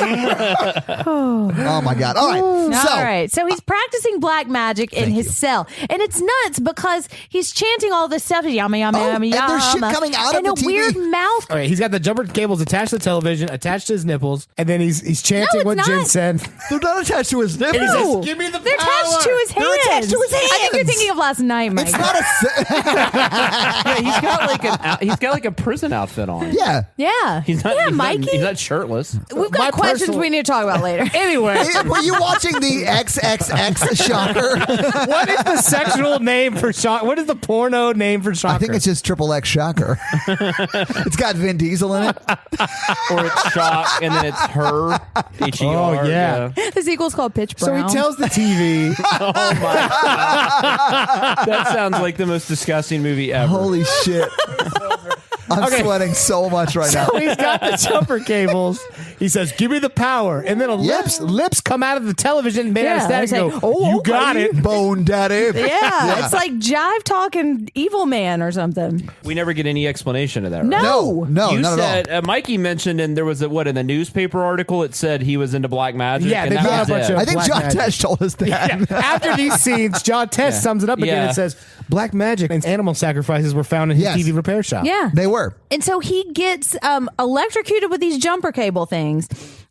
Oh my God. All right. All So, right. So he's practicing black magic in his cell. And it's nuts because he's chanting all this stuff. Yama, yama, Oh, yama, and yama. there's shit coming out of and the a TV. weird mouth. All right, he's got the jumper cables attached to the television, attached to his nipples, and then he's chanting it's what Jen not. said. they're not attached to his nipples. he says, No. "Give me the They're power." attached to his hands. They're attached to his I think you're hands. thinking of last night, Mike. It's not a. Yeah, he's got like a prison outfit on. Yeah. yeah. He's not, yeah, he's Mikey. Not, he's not shirtless. We've got My questions personal- we need to talk about later. Anyway, Were you watching the XXX Shocker? what is the sexual name for shock? What is the porno name for shocker? I think it's just XXX Shocker. It's got Vin Diesel in it. Or it's shock and then it's her. H-E-R, Oh, yeah. The sequel's called Pitch so Brown. he tells the TV. Oh my god. That sounds like the most disgusting movie ever. Holy shit. I'm Okay. sweating so much right now. So he's got the jumper cables. He says, "Give me the power," and then lips come out of the television made out of Yeah, static. they And say, go, "Oh, "You got okay." it." Bone Daddy. yeah, it's like jive talking evil man or something. We never get any explanation of that, right? No. No, You not said at all. Mikey mentioned, and there was in the newspaper article it said he was into black magic. Yeah, and they that got was a bunch it. of- I think Black John Magic. Tesh told us that. Yeah. After these scenes, John Tesh sums it up again Yeah. and says, "Black magic and animal sacrifices were found in his Yes. TV repair shop." Yeah. They were. And so he gets electrocuted with these jumper cable things.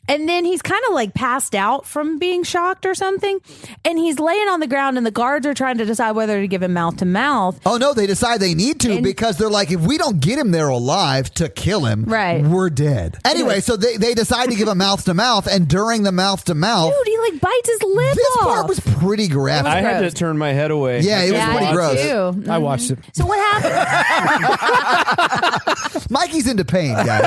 And then he's kind of like passed out from being shocked or something. And he's laying on the ground and the guards are trying to decide whether to give him mouth to mouth. Oh, no, they decide they need to because they're like, if we don't get him there alive to kill him, we're dead. Anyway, so they decide to give him mouth to mouth, and during the mouth to mouth, dude, he like bites his lip this off. part was pretty graphic. I had to turn my head away. Yeah, it was pretty I gross. did too. I watched it. So what happened? Mikey's into pain, guys.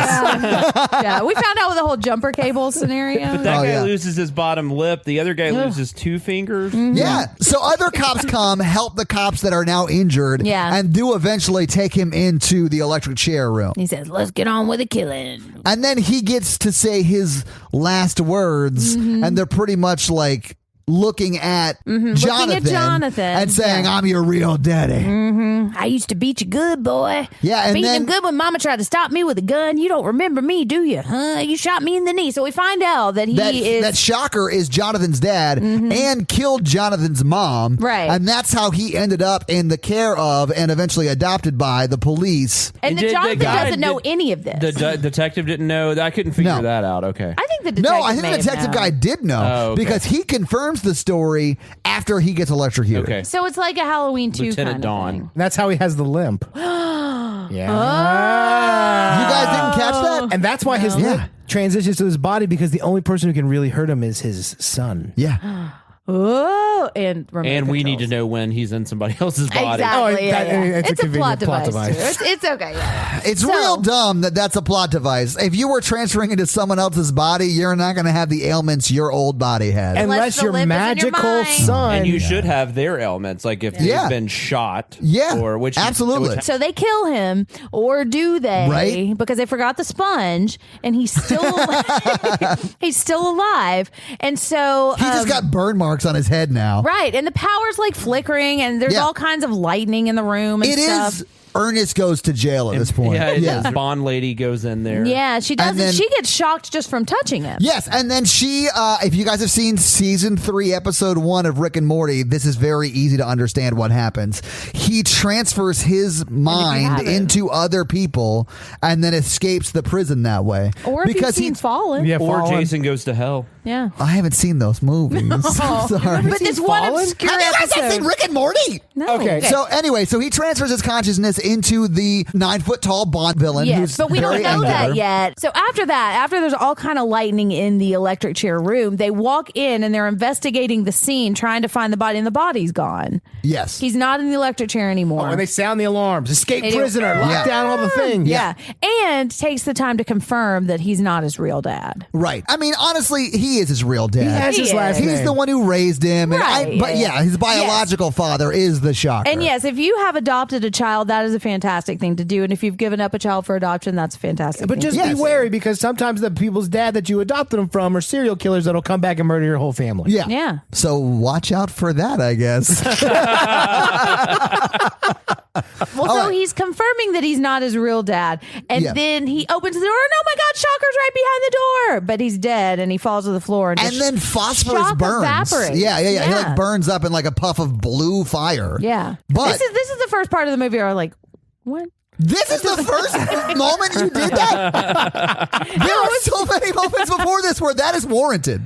Yeah, we found out with the whole jumper cable scenario. But that guy yeah. loses his bottom lip. The other guy loses 2 fingers. Yeah. So other cops come, help the cops that are now injured, and do eventually take him into the electric chair room. He says, let's get on with the killing. And then he gets to say his last words, and they're pretty much like looking at Jonathan and saying, I'm your real daddy. I used to beat you good, boy. Yeah, and beat then him good when Mama tried to stop me with a gun. You don't remember me, do you? Huh? You shot me in the knee. So we find out that that Shocker is Jonathan's dad and killed Jonathan's mom. Right. And that's how he ended up in the care of and eventually adopted by the police. And Jonathan doesn't know any of this. The detective didn't know. I couldn't figure that out. Okay. I think the detective I think the detective guy did know because he confirms the story after he gets electrocuted. Okay. So it's like a Halloween 2 Lieutenant kind of Dawn. thing. That's how he has the limp. Yeah. You guys didn't catch that? And that's why his limp transitions to his body, because the only person who can really hurt him is his son. Yeah. Oh, and we need to know when he's in somebody else's body. Exactly. It's a plot convenient device. It's okay. Yeah. It's real dumb that's a plot device. If you were transferring into someone else's body, you're not going to have the ailments your old body has. Unless your magical son. And you should have their ailments, like if they've been shot. Yeah, or which absolutely. So they kill him, or do they? Right. Because they forgot the sponge, and he's still he's still alive, and so he just got burn marks on his head now. Right, and the power's like flickering, and there's all kinds of lightning in the room and stuff. Ernest goes to jail at this point. Yeah, it is. Bond lady goes in there. Yeah, she does. She gets shocked just from touching him. Yes, and then she, if you guys have seen season 3, episode 1 of Rick and Morty, this is very easy to understand what happens. He transfers his mind into other people and then escapes the prison that way. Or if you've seen Fallen. Yeah, or Fallen. Jason Goes to Hell. Yeah. I haven't seen those movies. I'm sorry. But this one obscure have you guys episode. not seen Rick and Morty? No. Okay. So anyway, so he transfers his consciousness into the 9-foot-tall Bond villain. Yes, who's but we don't very know that angular. yet. So after there's all kind of lightning in the electric chair room, they walk in and they're investigating the scene, trying to find the body, and the body's gone. Yes. He's not in the electric chair anymore. And they sound the alarms. Escape They do. prisoner. Lock down all the things. Yeah. And takes the time to confirm that he's not his real dad. Right. I mean, honestly, he is his real dad. He has his last name. He's the one who raised him. And Right. but yeah, his biological father is the Shocker. And yes, if you have adopted a child, that is a fantastic thing to do. And if you've given up a child for adoption, that's a fantastic But thing just to be do. wary, because sometimes the people's dad that you adopted them from are serial killers that'll come back and murder your whole family. Yeah. Yeah. So watch out for that, I guess. Well, so he's confirming that he's not his real dad. And then he opens the door, and oh my God, Shocker's right behind the door. But he's dead, and he falls to the floor. And, And then phosphorus shock burns. evaporates. Yeah. He Yeah. like burns up in like a puff of blue fire. Yeah. But This is the first part of the movie where I'm like, what? this is the first moment you did that? There were so many moments before this where that is warranted.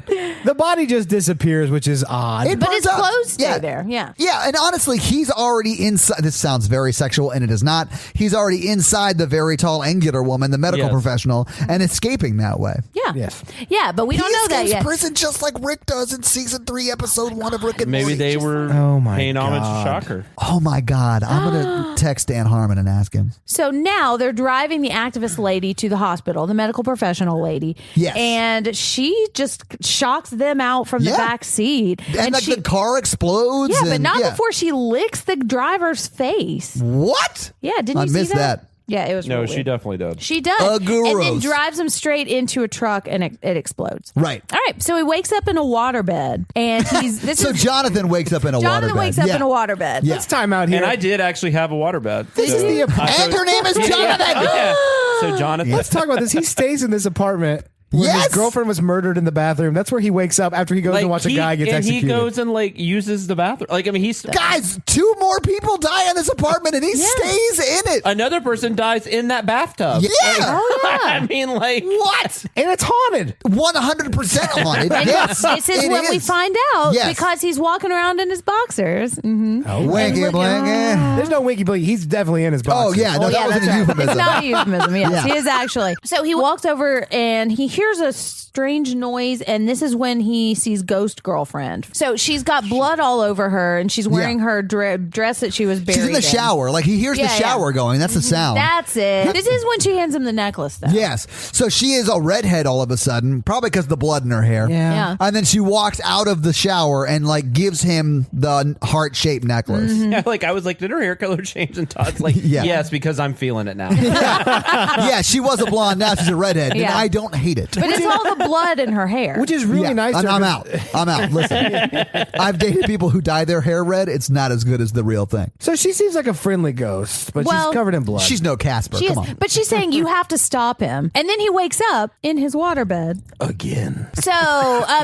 The body just disappears, which is odd. It But burns his up. clothes stay there. Yeah. Yeah, and honestly, he's already inside. This sounds very sexual, and it is not. He's already inside the very tall, angular woman, the medical professional, and escaping that way. Yeah. Yes. Yeah, but we don't know that escapes yet. prison just like Rick does in season 3, episode 1 of Rick and Maybe Morty. they were Oh my paying homage to God. Shocker. Oh my God! I'm gonna text Dan Harmon and ask him. So now they're driving the activist lady to the hospital, the medical professional lady. Yes. And she just shocks them out from the back seat. And like she, the car explodes. yeah, but and, not before she licks the driver's face. What? Yeah, didn't I you see missed that. Yeah, it was No, real she weird. definitely did. She does. And then Gross. drives him straight into a truck and it explodes. Right. All right, so he wakes up in a waterbed. And he's So Jonathan wakes up in a Jonathan waterbed. wakes up Yeah. in a waterbed. Yeah. Let's time out here. And I did actually have a waterbed. This is the And her name is Jonathan. Yeah. So Jonathan. Let's talk about this. He stays in this apartment. When Yes! his girlfriend was murdered in the bathroom. That's where he wakes up after he goes Like, and watch a guy get executed. he goes and like uses the bathroom. Like, I mean, he's Guys, 2 more people die in this apartment and he stays in it. another person dies in that bathtub. Yeah. Oh, yeah. I mean, like What? and it's haunted. 100% haunted. Yes. This is it when we is. find out Yes. because he's walking around in his boxers. Mm-hmm. Winky And look- blinky. There's no winky blinky. He's definitely in his box. Oh, yeah. No, that wasn't a euphemism. It's not a euphemism. Yes, Yeah. he is actually. So he walks over and he hears a strange noise, and this is when he sees Ghost Girlfriend. So she's got blood all over her, and she's wearing her dress that she was buried She's in the shower. Like he hears the Yeah, yeah. shower going. That's the sound. That's it. This is when she hands him the necklace, though. Yes. So she is a redhead all of a sudden, probably because of the blood in her hair. Yeah. And then she walks out of the shower and like gives him the heart-shaped necklace. yeah, like I was like, did her hair color change? And Todd's like, Yeah. yes, because I'm feeling it now. Yeah, she was a blonde. Now she's a redhead. And Yeah. I don't hate it. But it's all the blood in her hair. Which is really Yeah, nice. I'm, to her I'm 'cause- out. I'm out. Listen, I've dated people who dye their hair red. It's not as good as the real thing. So she seems like a friendly ghost, but Well, she's covered in blood. She's no Casper. She Come is, on. but she's saying you have to stop him. And then he wakes up in his waterbed. again. So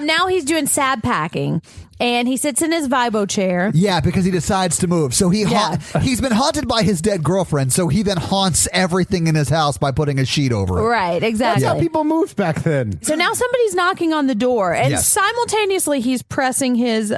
now he's doing sad packing. And he sits in his Vibo chair. Yeah, because he decides to move. So Yeah. he's been haunted by his dead girlfriend. So he then haunts everything in his house by putting a sheet over it. Right, exactly. That's how people moved back then. So now somebody's knocking on the door, and Yes. simultaneously he's pressing his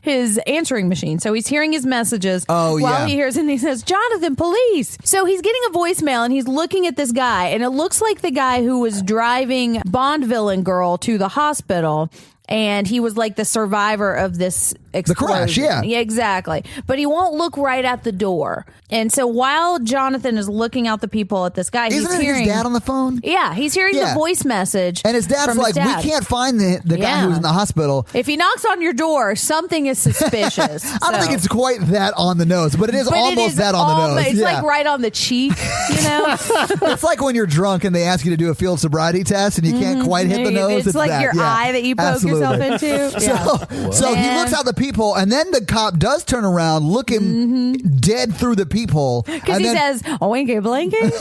his answering machine. So he's hearing his messages Oh, while yeah. he hears, and he says, "Jonathan, police!" So he's getting a voicemail, and he's looking at this guy, and it looks like the guy who was driving Bond villain girl to the hospital. And he was like the survivor of this explosion. crash, yeah. Yeah, exactly. But he won't look right at the door. And so while Jonathan is looking out the people at this guy, Isn't he's it hearing his dad on the phone? Yeah, he's hearing Yeah. the voice message. And his dad's from like, dad. we can't find the guy Yeah. who was in the hospital. If he knocks on your door, something is suspicious. I don't think it's quite that on the nose, but it is But almost that on the nose. It's Yeah. like right on the cheek, you know? It's like when you're drunk and they ask you to do a field sobriety test and you can't quite hit the nose. It's like that. your Yeah. eye that you poke Absolutely. yourself into. Yeah. So he Yeah. looks out the people, and then the cop does turn around, looking dead through the people. Because and he then says, "Oinky blinky, is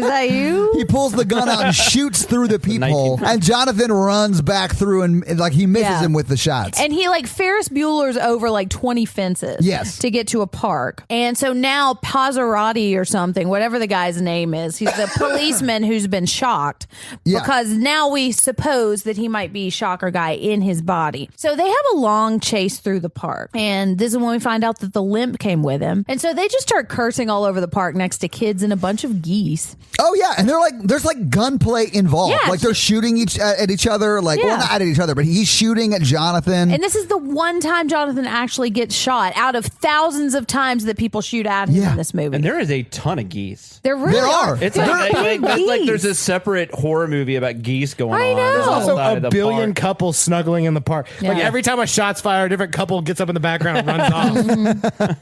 that you?" he pulls the gun out and shoots through the people, 1950s. and Jonathan runs back through and like he misses Yeah. him with the shots. And he like Ferris Bueller's over like 20 fences Yes. to get to a park. And so now Pazzarotti or something, whatever the guy's name is, he's the policeman who's been shocked Yeah. because now we suppose that he might be shocker guy in his body. So they have a long chase through the park. And this is when we find out that the limp came with him. And so they just start cursing all over the park next to kids and a bunch of geese. Oh yeah, and they're like, there's like gunplay involved. Yeah. Like they're shooting at each other. Like, Yeah. well, not at each other, but he's shooting at Jonathan. And this is the one time Jonathan actually gets shot out of thousands of times that people shoot at him Yeah. in this movie. And there is a ton of geese. There really There are. It's They're like, big like there's geese. a separate horror movie about geese going I on. know. There's Also, outside a of the billion park. couples snuggling in the park. Like Yeah. every time a shot's fired, a different couple gets up in the background and runs off.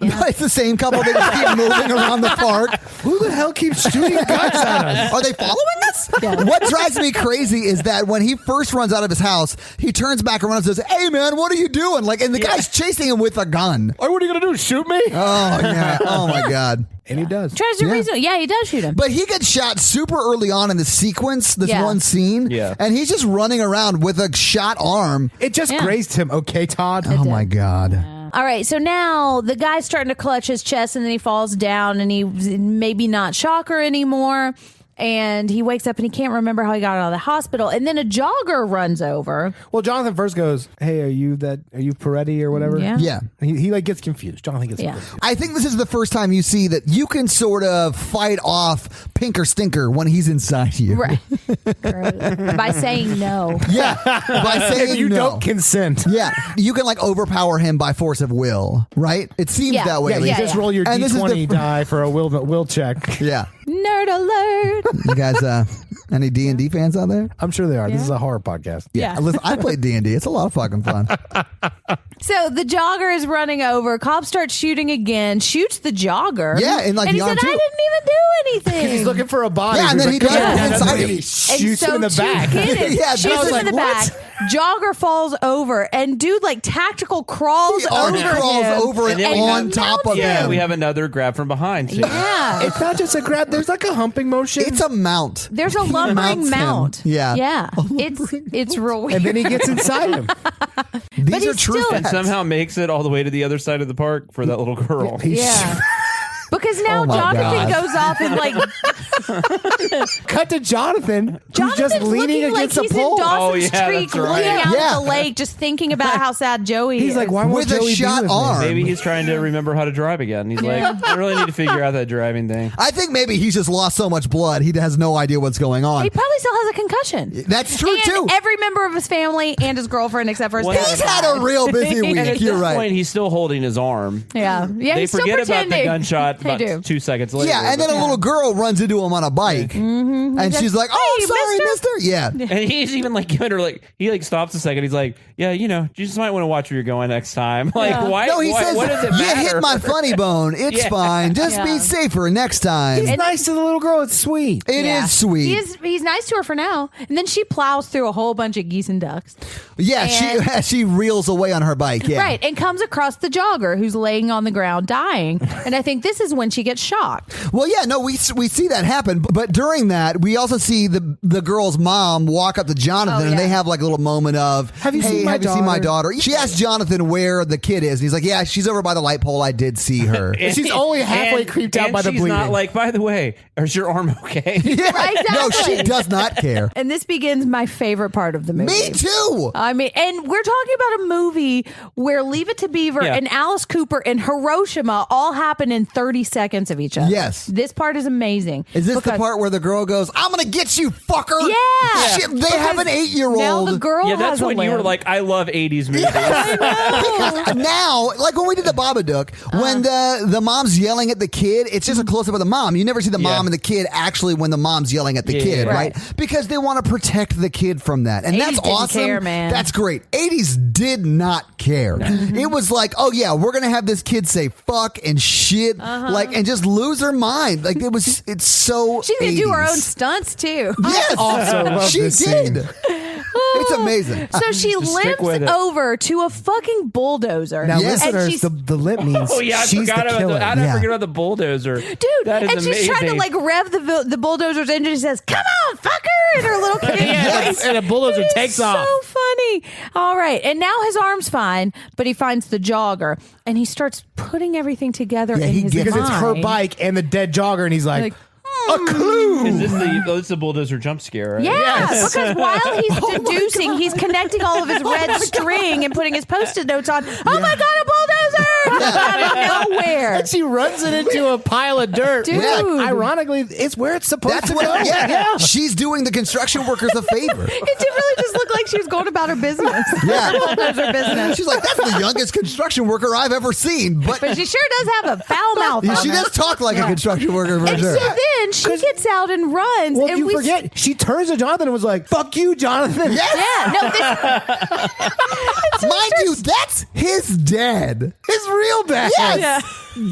It's the same couple that just keep moving around the park. Who the hell keeps shooting guns at us? Are they following us? Yeah. What drives me crazy is that when he first runs out of his house, he turns back around and says, "Hey man, what are you doing?" Like, and the guy's chasing him with a gun. Or what are you going to do? Shoot me? Oh yeah. Oh my god. And he does. Tries to reason. Yeah, he does shoot him. But he gets shot super early on in the sequence, this Yeah. one scene. Yeah. And he's just running around with a shot arm. It just Yeah. grazed him. Okay, Todd? Oh my god. All right, so now the guy's starting to clutch his chest, and then he falls down, and he's maybe not shocker anymore. And he wakes up and he can't remember how he got out of the hospital. And then a jogger runs over. Well, Jonathan first goes, "Hey, are you Peretti or whatever?" Yeah. Yeah. He like gets confused. Jonathan gets Yeah. confused. I think this is the first time you see that you can sort of fight off Pink or Stinker when he's inside you. Right. By saying no. Yeah. By saying If you no. don't consent. Yeah, you can like overpower him by force of will, right? It seems Yeah. that way. Yeah, at you least. just roll your And this is D20 the- die for a will check. Yeah, Nerd alert. you guys, any D&D fans out there? I'm sure they are. This Yeah. is a horror podcast. Yeah. Listen, I played D&D. It's a lot of fucking fun. So the jogger is running over. Cop starts shooting again, shoots the jogger. Yeah, and, like, he the arm, said, too. I didn't even do anything. Because he's looking for a body. Yeah, and He's then he like, does "Come it on." inside And him. he And shoots so him in the two back. hit him. Yeah, shoots I was him like, in the what? back. Jogger falls over, and dude like tactical crawls He over crawls him. over and on top of Yeah, him. we have another grab from behind. Too. Yeah. It's not just a grab. There's like a humping motion. It's a mount. There's a He lumbering mounts him. mount. Yeah. Yeah. It's real weird. and then he gets inside him. These But are he's true still- And facts. somehow makes it all the way to the other side of the park for that little girl. Yeah. Because now Oh my Jonathan God. goes off and like Cut to Jonathan, who's just Jonathan's leaning looking like against a he's pole. in Dawson's Oh, yeah, Creek, that's right. looking out Yeah. at the lake, just thinking about how sad Joey He's is. like, why won't With a Joey be shot with me? arm. Maybe he's trying to remember how to drive again. He's like, I really need to figure out that driving thing. I think maybe he's just lost so much blood, he has no idea what's going on. He probably still has a concussion. That's true, and too. every member of his family and his girlfriend, except for his dad. He's had a real busy And at week. You're this right. point, he's still holding his arm. Yeah. Yeah, They he's still forget about the pretending. gunshot They about do. 2 seconds later. Yeah, and then a little girl runs into him on a bike, and she's like, "Oh, "Hey, sorry, mister." mister." Yeah, And he's even like giving her he stops a second. He's like, yeah, you just might want to watch where you're going next time. Like, why? no, he why, says, what does it "You matter? hit my funny bone. It's Yeah. fine. Just be Yeah. safer next time." He's nice to the little girl. It's sweet. It is Yeah. sweet. He's nice to her for now. And then she plows through a whole bunch of geese and ducks. Yeah, she reels away on her bike. Yeah, Right. And comes across the jogger who's laying on the ground dying. And I think this is when she gets shocked. Well, yeah, no, we see that happen, but during that, we also see the girl's mom walk up to Jonathan, and yeah. they have like a little moment of, Have you "Hey, seen my have you seen my daughter?" daughter?" She asks Jonathan where the kid is, and he's like, "Yeah, she's over by the light pole. I did see her." And she's only halfway creeped out and by the she's bleeding. not like, by the way, is your arm okay? Yeah. Right, No, exactly. she does not care. And this begins my favorite part of the movie. Me too. I mean, and we're talking about a movie where Leave It to Beaver Yeah. and Alice Cooper and Hiroshima all happen in 30 seconds of each other. Yes. This part is amazing. Is this the because part where the girl goes, "I'm gonna get you, fucker"? Yeah. Shit, they have an Now the 8-year-old. girl Yeah, that's has when a you were limb. like, I love 80s movies. Because now, like when we did the Babadook, when the mom's yelling at the kid, it's just a close up of the mom. You never see the mom and the kid actually when the mom's yelling at the Yeah, kid, yeah. right? Because they want to protect the kid from that, and 80s that's didn't awesome. care, man. That's great. 80s did not care. It was like, oh yeah, we're gonna have this kid say fuck and shit, like, and just lose her mind. Like it's so. She's going to do her 80s. own stunts, too. Yes, also love she this did. scene. It's amazing. So she Just stick with limps it. over to a fucking bulldozer. Now, Yes. And listeners, she's- the lip means Oh yeah, I she's forgot the about killer. How did I Yeah. forget about the bulldozer? Dude, that is and amazing. she's trying to like rev the bulldozer's engine. She says, "Come on, fucker!" And her little kid. Yes. And a bulldozer It is takes off. So funny. All right, and now his arm's fine, but he finds the jogger and he starts putting everything together Yeah, in he his gets- because it's her mind. bike and the dead jogger, and he's like, Like, a clue. Is this it's the bulldozer jump scare? Right? Yeah, because while he's deducing, he's connecting all of his red string and putting his post-it notes on. Oh my God, a bulldozer! Out of nowhere. And she runs it into a pile of dirt. Dude. Which, ironically, it's where it's supposed That's to what. go. Yeah, she's doing the construction workers a favor. It did really just look like she was going about her business. Yeah. Bulldozer business. She's like, that's the youngest construction worker I've ever seen. But But she sure does have a foul mouth. yeah, on she her. does talk like a construction worker for And sure. so then she gets out and runs. Well, and you we forget, she turns to Jonathan and was like, fuck you, Jonathan. Yes. Yeah, no, this, Mind you, that's his dad. His real dad. Yes. Yeah.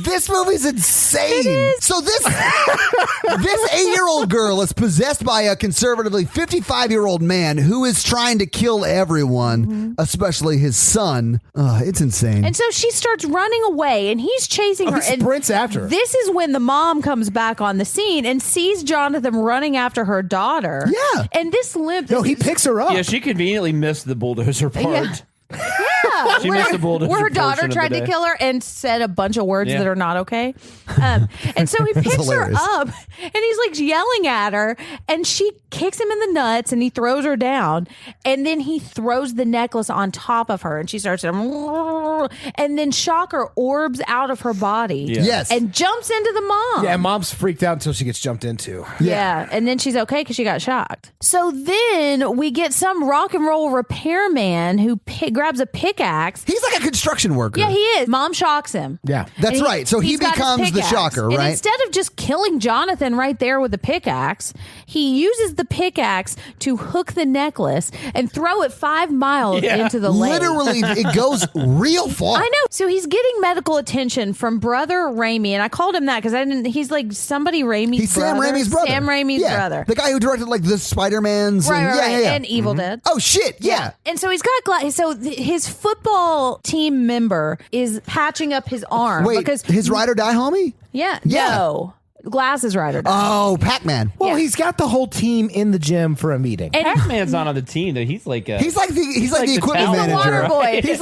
This movie's insane. So this 8-year-old girl is possessed by a conservatively 55-year-old man who is trying to kill everyone, especially his son. It's insane. and so she starts running away, and he's chasing her. He And sprints after her. this is when the mom comes back on the scene and sees Jonathan running after her daughter. Yeah. And this limp. No, he picks her up. Yeah, she conveniently missed the bulldozer part. Yeah. Yeah, She missed the bulldozer where her portion daughter of the tried to day. kill her and said a bunch of words Yeah. that are not okay. And so he picks her hilarious. up and he's like yelling at her, and she kicks him in the nuts and he throws her down, and then he throws the necklace on top of her and she starts to, and then Shocker orbs out of her body. Yeah. Yes. And jumps into the mom. Yeah, mom's freaked out until she gets jumped into. Yeah, and then she's okay because she got shocked. So then we get some rock and roll repairman who grabs a pickaxe pickaxe. He's like a construction worker. Yeah, he is. Mom shocks him. Yeah. That's And right. So he he's got his becomes the pickaxe. shocker, And right? instead of just killing Jonathan right there with the pickaxe, he uses the pickaxe to hook the necklace and throw it 5 miles into the lake. Literally, it goes real far. I know. So he's getting medical attention from brother Raimi, and I called him that because he's like somebody Raimi's He's brother. Sam Raimi's brother. Sam Raimi's brother. The guy who directed like the Spider-Mans. Right, and, right. Yeah. And Evil Dead. Oh, shit. Yeah. And so he's got his football team member is patching up his arm Wait, because his ride or die homie? Yeah. Yeah. Glasses right or die. Oh, Pac-Man. Well, he's got the whole team in the gym for a meeting. And Pac-Man's not on the team though. He's like the equipment talent manager. water boy. He's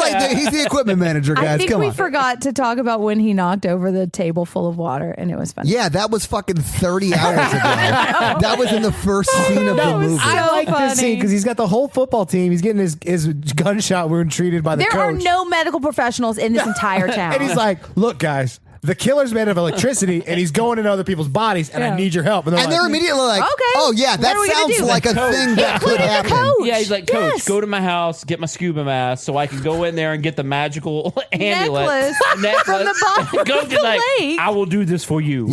the equipment manager, guys. I think Come we on. forgot to talk about when he knocked over the table full of water, and it was fun. Yeah, that was fucking 30 hours ago. That was in the first scene of the movie. I like this funny. scene because he's got the whole football team. He's getting his gunshot wound treated by the There coach. are no medical professionals in this entire town. And he's like, look, guys, the killer's made of electricity and he's going into other people's bodies and I need your help. And And they're immediately like, Okay. oh, yeah, What are we that gonna sounds do? like a thing that could Including the happen. coach. Yeah, he's like, Coach, Yes. go to my house, get my scuba mask, so I can go in there and get the magical amulet. Necklace from the bottom of Coach the is like, lake. I will do this for you.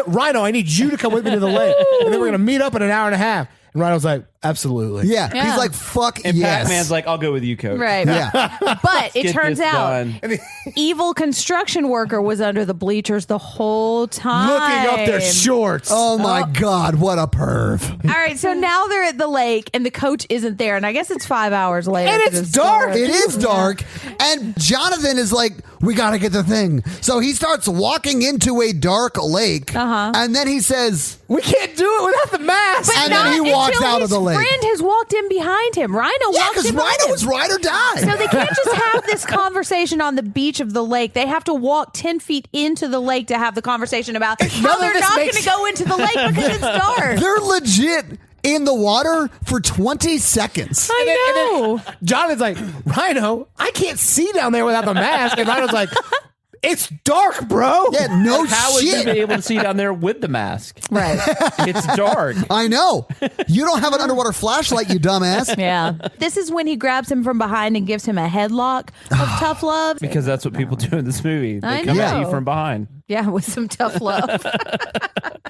Rhino, I need you to come with me to the lake. And then we're going to meet up in an hour and a half. And Rhino's like, absolutely. Yeah. Yeah. He's like, fuck And yes. Pac-Man's like, I'll go with you, Coach. Right. Yeah. But it Get turns this out done. evil construction worker was under the bleachers the whole time. Looking up their shorts. Oh, my God. What a perv. All right, so now they're at the lake and the coach isn't there, and I guess it's 5 hours later. And 'cause it's dark. It is dark. And Jonathan is like, we got to get the thing. So he starts walking into a dark lake. And then he says, We can't do it without the mask. And then he Not walks until out of the lake. His friend has walked in behind him. Rhino yeah, walked because in behind Rhino him. was ride or die. So they can't just have this conversation on the beach of the lake. They have to walk 10 feet into the lake to have the conversation about how None of they're this not going makes- to go into the lake because it's dark. They're legit in the water for 20 seconds. I know. And then Jonathan's like, Rhino, I can't see down there without the mask. And Rhino's like, it's dark, bro. Yeah, no How would you shit. be able to see down there with the mask? Right. It's dark. I know. You don't have an underwater flashlight, you dumbass. Yeah. This is when he grabs him from behind and gives him a headlock of tough love. Because that's what people do in this movie. They I come at know. you from behind. Yeah, with some tough love.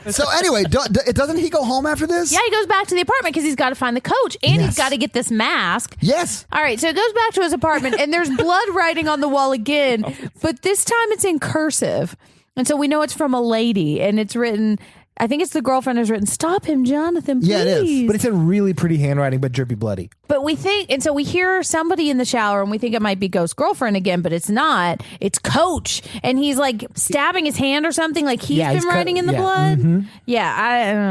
So anyway, doesn't he go home after this? Yeah, he goes back to the apartment because he's got to find the coach and Yes. he's got to get this mask. Yes. All right, so it goes back to his apartment and there's blood writing on the wall again, but this time it's in cursive. And so we know it's from a lady and it's written, I think it's the girlfriend has written, "Stop him, Jonathan, please." Yeah, it is. But it's in really pretty handwriting, but drippy bloody. But we think, and so we hear somebody in the shower and we think it might be Ghost Girlfriend again, but it's not. It's Coach. And he's like stabbing his hand or something, like he's Yeah, been he's writing in the blood. Yeah, I don't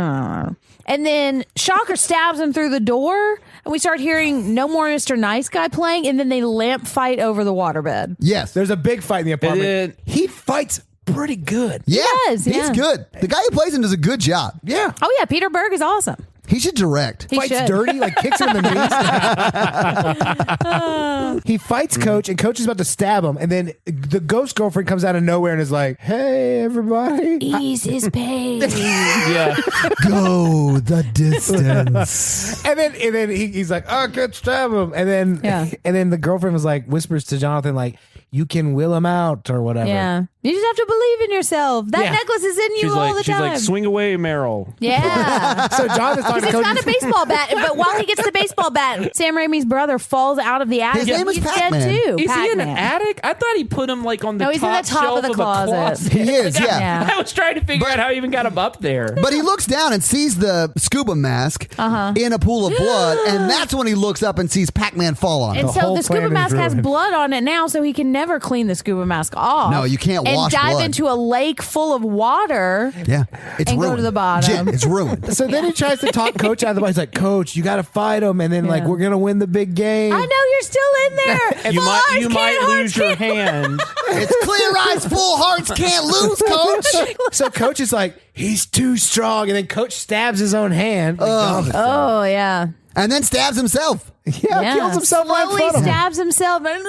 know. And then Shocker stabs him through the door, and we start hearing No More Mr. Nice Guy playing, and then they lamp fight over the waterbed. Yes. There's a big fight in the apartment. then- He fights pretty good. Yeah. does, He's yeah. good. The guy who plays him does a good job. Yeah. Oh, yeah, Peter Berg is awesome. He should direct. He Fights should. dirty, like kicks him in the knees. He fights Coach, and Coach is about to stab him, and then the ghost girlfriend comes out of nowhere and is like, "Hey, everybody!" Ease his pain. Yeah. Go the distance. And then he's like, "Oh, I could stab him," and then the girlfriend was like, whispers to Jonathan like, "You can will him out or whatever." Yeah. You just have to believe in yourself. That Yeah. necklace is in you all the She's time. like, swing away, Meryl. Yeah. So Jonathan's talking to He's Coach. got a baseball bat, but while he gets the baseball bat, Sam Raimi's brother falls out of the attic. His name is He's Pac-Man. dead too. Is he in an Pac-Man. attic? I thought he put him like on the No, he's in top the top shelf of the a closet. He is, yeah. Yeah. I was trying to figure out how he even got him up there. But he looks down and sees the scuba mask in a pool of blood, and that's when he looks up and sees Pac-Man fall on him. And The so whole the scuba plan is mask has ruined. blood on it now, so he can never clean the scuba mask off. No, you can't and wash dive blood. into a lake full of water. Yeah, it's And go ruined. to the bottom. Jim, it's ruined. So then he tries to talk Coach out of the body. He's like, "Coach, you got to fight him, and then like Yeah. we're gonna win the big game." I know you're still in there. You Full might hearts can't, lose your hearts can't. hand. It's clear eyes, full hearts can't lose, coach. So Coach is like, "He's too strong," and then Coach stabs his own hand. Oh, yeah. And then stabs himself. Yeah, kills himself right in Slowly front of him. stabs himself. And,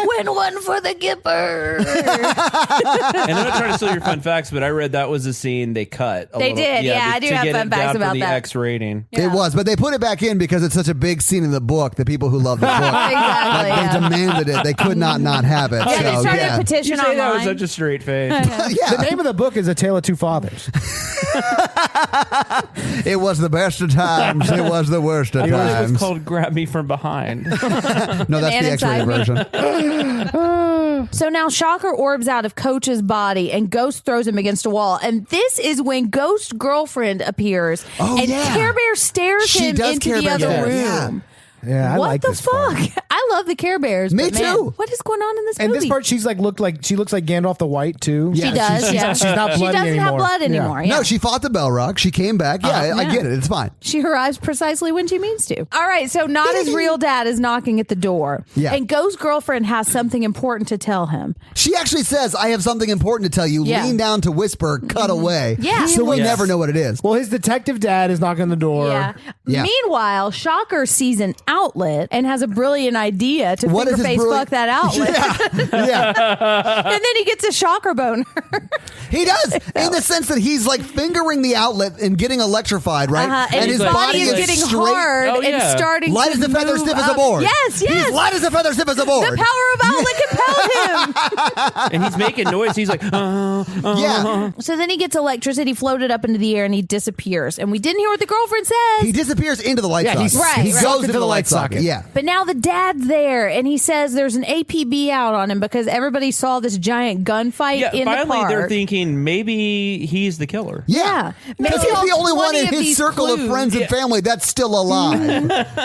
win one for the Gipper. And I'm not trying to steal your fun facts, but I read that was a scene they cut. They did, yeah, I do to have get fun it facts down about for the that. X rating. It was, but they put it back in because it's such a big scene in the book. The people who love the book, Exactly. they demanded it. They could not have it. Yeah, they So, started a You petition say that with online. such a straight face. yeah. The name of the book is A Tale of Two Fathers. It was the best of times. It was the worst of I thought it was times. called Grab Me From Behind. No, that's Man the Inside X-rated Me. version. So now Shocker orbs out of Coach's body and Ghost throws him against a wall. And this is when Ghost's girlfriend appears. Oh, and yeah. Care Bear stares She him does into Care the Bear other stare, room. Yeah, I What like the this fuck? part. I love the Care Bears. Me but man, too. what is going on in this And movie? this part, she looks like Gandalf the White too. she does, she's, yeah. she's not She bloody doesn't anymore. have blood Yeah. anymore. Yeah. No, she fought the Balrog. She came back. Yeah, I yeah. get it. It's fine. She arrives precisely when she means to. All right, so not his real dad is knocking at the door. Yeah. And Ghost's girlfriend has something important to tell him. She actually says, I have something important to tell you. Yeah. Lean down to whisper, cut away. Yeah. So we Yes. never know what it is. Well, his detective dad is knocking on the door. Yeah. Yeah. Meanwhile, Shocker sees an outlet and has a brilliant idea to What is his fingerface brilliant- fuck that outlet. Yeah. And then he gets a Shocker boner. He does, in the sense that he's like fingering the outlet and getting electrified, right? And his body is like getting straight. hard Oh, and yeah. starting Light to as a feather, move stiff as a up. board. Yes, yes. He's light as a feather, stiff as a board. The power of outlet compelled him. And he's making noise. He's like, Yeah. So then he gets electricity floated up into the air and he disappears. And we didn't hear what the girlfriend says. He disappears into the light Yeah, socket. he's- Right, He right. goes Sucked into the light socket. Yeah. But now the dad's there, and he says there's an APB out on him because everybody saw this giant gunfight yeah, in the finally park. they're thinking maybe he's the killer. Yeah. Because Maybe he's the only one 20 in of his these circle of clues. friends and family that's still alive.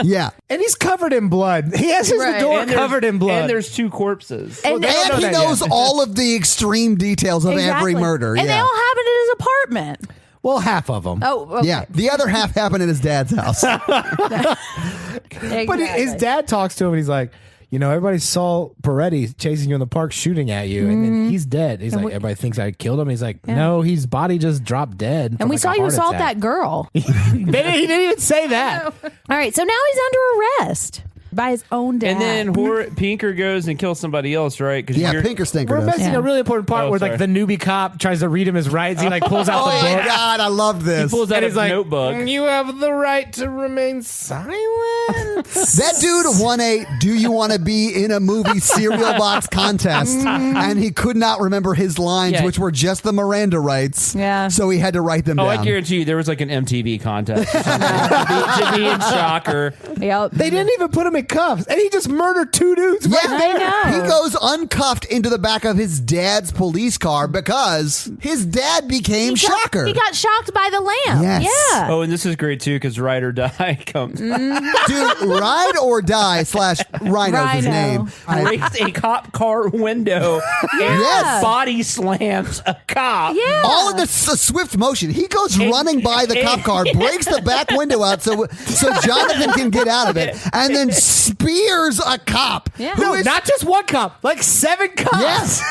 Yeah. And he's covered in blood. He has his Right. door And there's- covered in blood. And there's two corpses. And, they don't And know he that knows yet. all of the extreme details of every murder. And they Yeah. all happened in his apartment. well, half of them. Oh, okay. Yeah. The other half happened in his dad's house. Exactly. But his dad talks to him and he's like, you know, everybody saw Peretti chasing you in the park, shooting at you, and then he's dead. He's like, everybody thinks I killed him. He's like, no, his body just dropped dead. And from, we like, saw a you heart assault attack. that girl. He didn't even say that. All right, so now he's under arrest by his own dad. And then Pinker goes and kills somebody else, right? Because Yeah, Pinker Stinker We're does. missing Yeah. a really important part Oh, where sorry. like the newbie cop tries to read him his rights. He like pulls out Oh the my book. God, I love he this. pulls out And a he's like, notebook. you have the right to remain silent. That dude won a Do You Want to Be in a Movie cereal box contest, and he could not remember his lines, Yeah. which were just the Miranda rights. Yeah. So he had to write them Oh, down. I guarantee you there was like an MTV contest or something. to be in Shocker. Yep. They didn't even put him in cuffs, and he just murdered two dudes. Yeah, right there. I know. he goes uncuffed into the back of his dad's police car because his dad became Shocker. He got shocked by the lamp. Yes. Yeah. Oh, and this is great too because Ride or Die comes. Dude, Ride or Die / Rhino's his Rhino. name. Breaks a cop car window and Yes. body slams a cop. Yeah. All in this swift motion. He goes running by the cop car, breaks the back window out so Jonathan can get out of it, and then spears a cop. Yeah. who No, is- not just one cop, like 7 cops. Yes.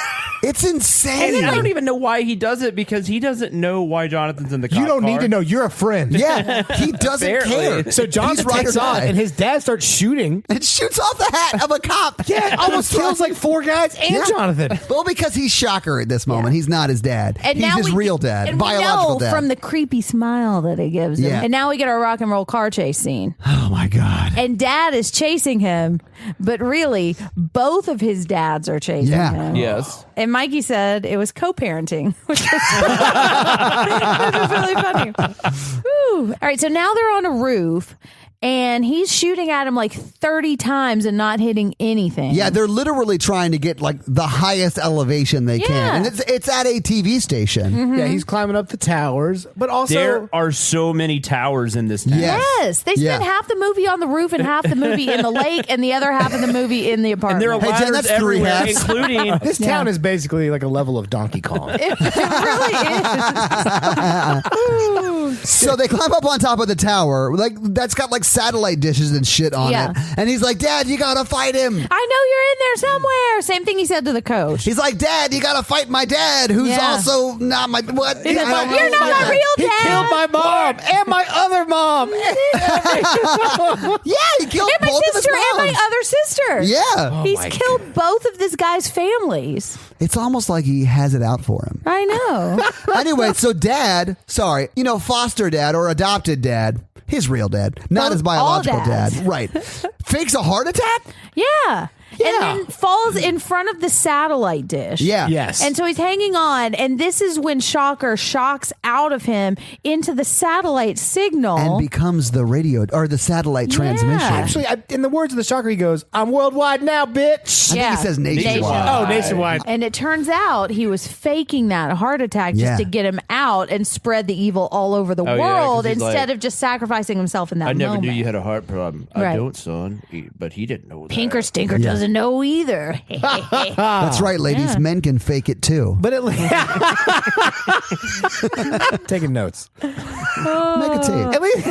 It's insane. And I don't even know why he does it because he doesn't know why Jonathan's in the cop You don't car. need to know. You're a friend. Yeah, he doesn't Apparently. care. So Jonathan He's ride or takes off, die. and his dad starts shooting. and shoots off the hat of a cop. Yeah, almost kills like 4 guys and Yeah. Jonathan. Well, because he's Shocker at this moment. He's not his dad. And he's now his real dad, and biological we know dad. from the creepy smile that he gives him. Yeah. And now we get our rock and roll car chase scene. Oh my God. And dad is chasing him, but really, both of his dads are chasing Yeah. him. Yes. And Mikey said it was co-parenting, which is really funny. Whew. All right, so now they're on a roof, and he's shooting at him like 30 times and not hitting anything. Yeah, they're literally trying to get like the highest elevation they can, and it's at a TV station. Yeah, he's climbing up the towers, but also There are so many towers in this town. Yes. Yes, they spend Yeah. half the movie on the roof and half the movie in the lake and the other half of the movie in the apartment. And there are Hey, Jen, ladders that's 3 everywhere, halves. including this town is basically like a level of Donkey Kong. It really is. So they climb up on top of the tower, like that's got like satellite dishes and shit on Yeah. it. And he's like, Dad, you gotta fight him. I know you're in there somewhere. Same thing he said to the coach. He's like, Dad, you gotta fight my dad, who's Yeah. also not my what? He's like, you're not my real He dad. killed my mom and my other mom. Yeah, he killed And my both of his sister and moms. my other sister. Yeah, He's my killed both of this guy's families. it's almost like he has it out for him. I know. Anyway, so dad, sorry, foster dad or adopted dad, his real dad, not Both- his biological all dads. dad, right? Fakes a heart attack. Yeah. Yeah. And then falls in front of the satellite dish. Yeah, Yes. And so he's hanging on, and this is when Shocker shocks out of him into the satellite signal. and becomes the radio or the satellite transmission. Actually, in the words of the Shocker, he goes, "I'm worldwide now, bitch." I think he says nationwide. Oh, nationwide. And it turns out he was faking that heart attack just Yeah. to get him out and spread the evil all over the Oh, yeah, 'cause world he's instead like, of just sacrificing himself in that I never moment. knew you had a heart problem. Right. I don't, son. But he didn't know that. Pinker Stinker doesn't know either. That's right, ladies. Yeah. Men can fake it too. But taking notes. Make a tape. At least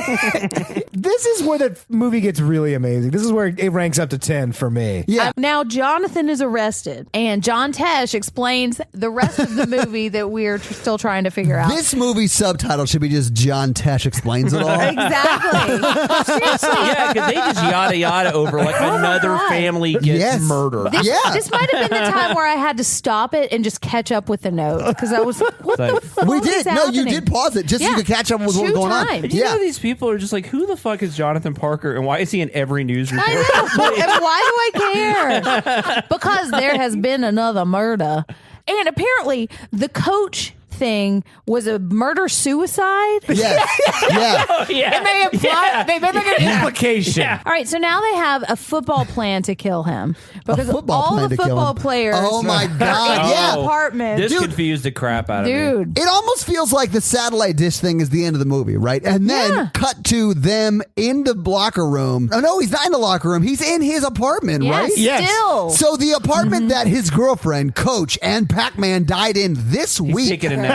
this is where the movie gets really amazing. This is where it ranks up to 10 for me. Yeah. Now Jonathan is arrested, and John Tesh explains the rest of the movie that we're still trying to figure out. This movie's subtitle should be just John Tesh explains it all. Exactly. Seriously. Yeah, because they just yada yada over like another God. family gets Yes. murdered. Yeah. This might have been the time where I had to stop it and just catch up with the notes because I was, what the Like, fuck We is did. No, you happening? did pause it just so you Yeah. could catch up with what's 2 going on. times. Do you Yeah. know these people are just like, who the fuck is Jonathan Parker and why is he in every news report? I know. And why do I care? Because there has been another murder. And apparently the coach thing was a murder suicide. Yes. Yeah. Yeah. And they imply, they make an implication. All right, so now they have a football plan to kill him because football all plan the to kill football him. players Oh my are God. in Yeah. the apartment. This Dude. confused the crap out of me. Dude. It almost feels like the satellite dish thing is the end of the movie, right? And then Yeah. cut to them in the locker room. Oh, no, he's not in the locker room. He's in his apartment, Yeah, right? Yes. still. So the apartment that his girlfriend, Coach, and Pac-Man died in this He's week. taking a nap.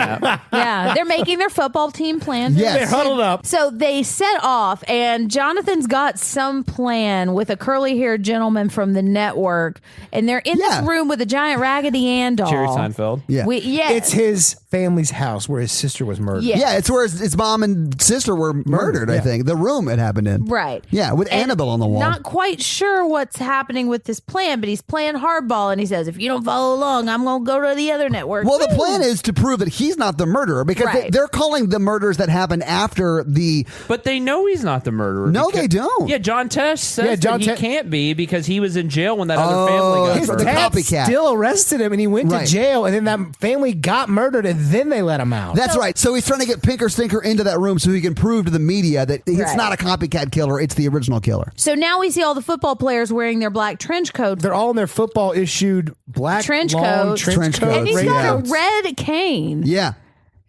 Yeah, they're making their football team plan. Yes. They're huddled up. So they set off, and Jonathan's got some plan with a curly-haired gentleman from the network, and they're in Yeah. this room with a giant Raggedy Ann doll. Jerry Seinfeld. Yeah. Yes. It's his family's house where his sister was murdered. Yeah. Yeah, it's where his mom and sister were murdered, I yeah. think. The room it happened in. Right. Yeah, with And Annabelle on the wall. Not quite sure what's happening with this plan, but he's playing hardball, and he says, if you don't follow along, I'm going to go to the other network. Well, the Woo! plan is to prove that he's not the murderer because Right. they're calling the murders that happened after the. But they know he's not the murderer. No, because- they don't. Yeah, John Tesh says Yeah, John that he Te- can't be because he was in jail when that other family got his- murdered. the copycat. Still arrested him, and he went Right. to jail, and then that family got murdered, and then they let him out. That's right. So he's trying to get Pinker Stinker into that room so he can prove to the media that it's Right. not a copycat killer, it's the original killer. So now we see all the football players wearing their black trench coats. They're all in their football issued black Trench long coats. Trench coat, And he's coats, got yeah. a red cane. Yeah.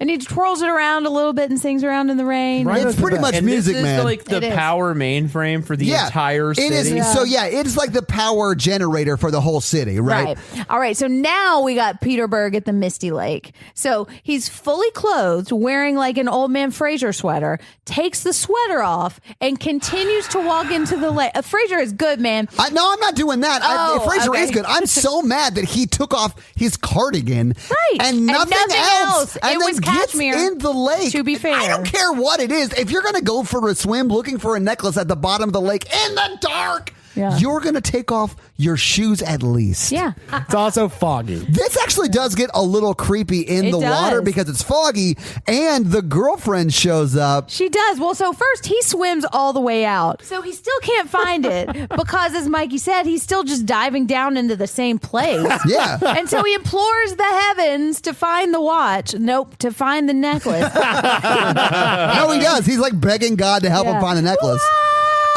And he twirls it around a little bit and sings around in the rain. Right. It's pretty much And music, this is man. like the It is. power mainframe for the yeah. entire city. It is. So, yeah, it's like the power generator for the whole city, right? All right. So now we got Peter Berg at the Misty Lake. So he's fully clothed, wearing like an old man Fraser sweater, takes the sweater off, and continues to walk into the lake. Fraser is good, man. No, I'm not doing that. Oh, Fraser okay. is good. I'm so mad that he took off his cardigan Right. and And nothing, nothing else. and It then was gets cashmere, in the lake. to be fair. I don't care what it is. If you're going to go for a swim looking for a necklace at the bottom of the lake in the dark, Yeah. you're going to take off your shoes at least. Yeah. It's also foggy. This actually does get a little creepy in It the water does. because it's foggy and the girlfriend shows up. She does. Well, so first he swims all the way out. So he still can't find it because, as Mikey said, he's still just diving down into the same place. Yeah. And so he implores the heavens to find the watch. Nope, to find the necklace. No, he does. He's like begging God to help him Yeah. find the necklace.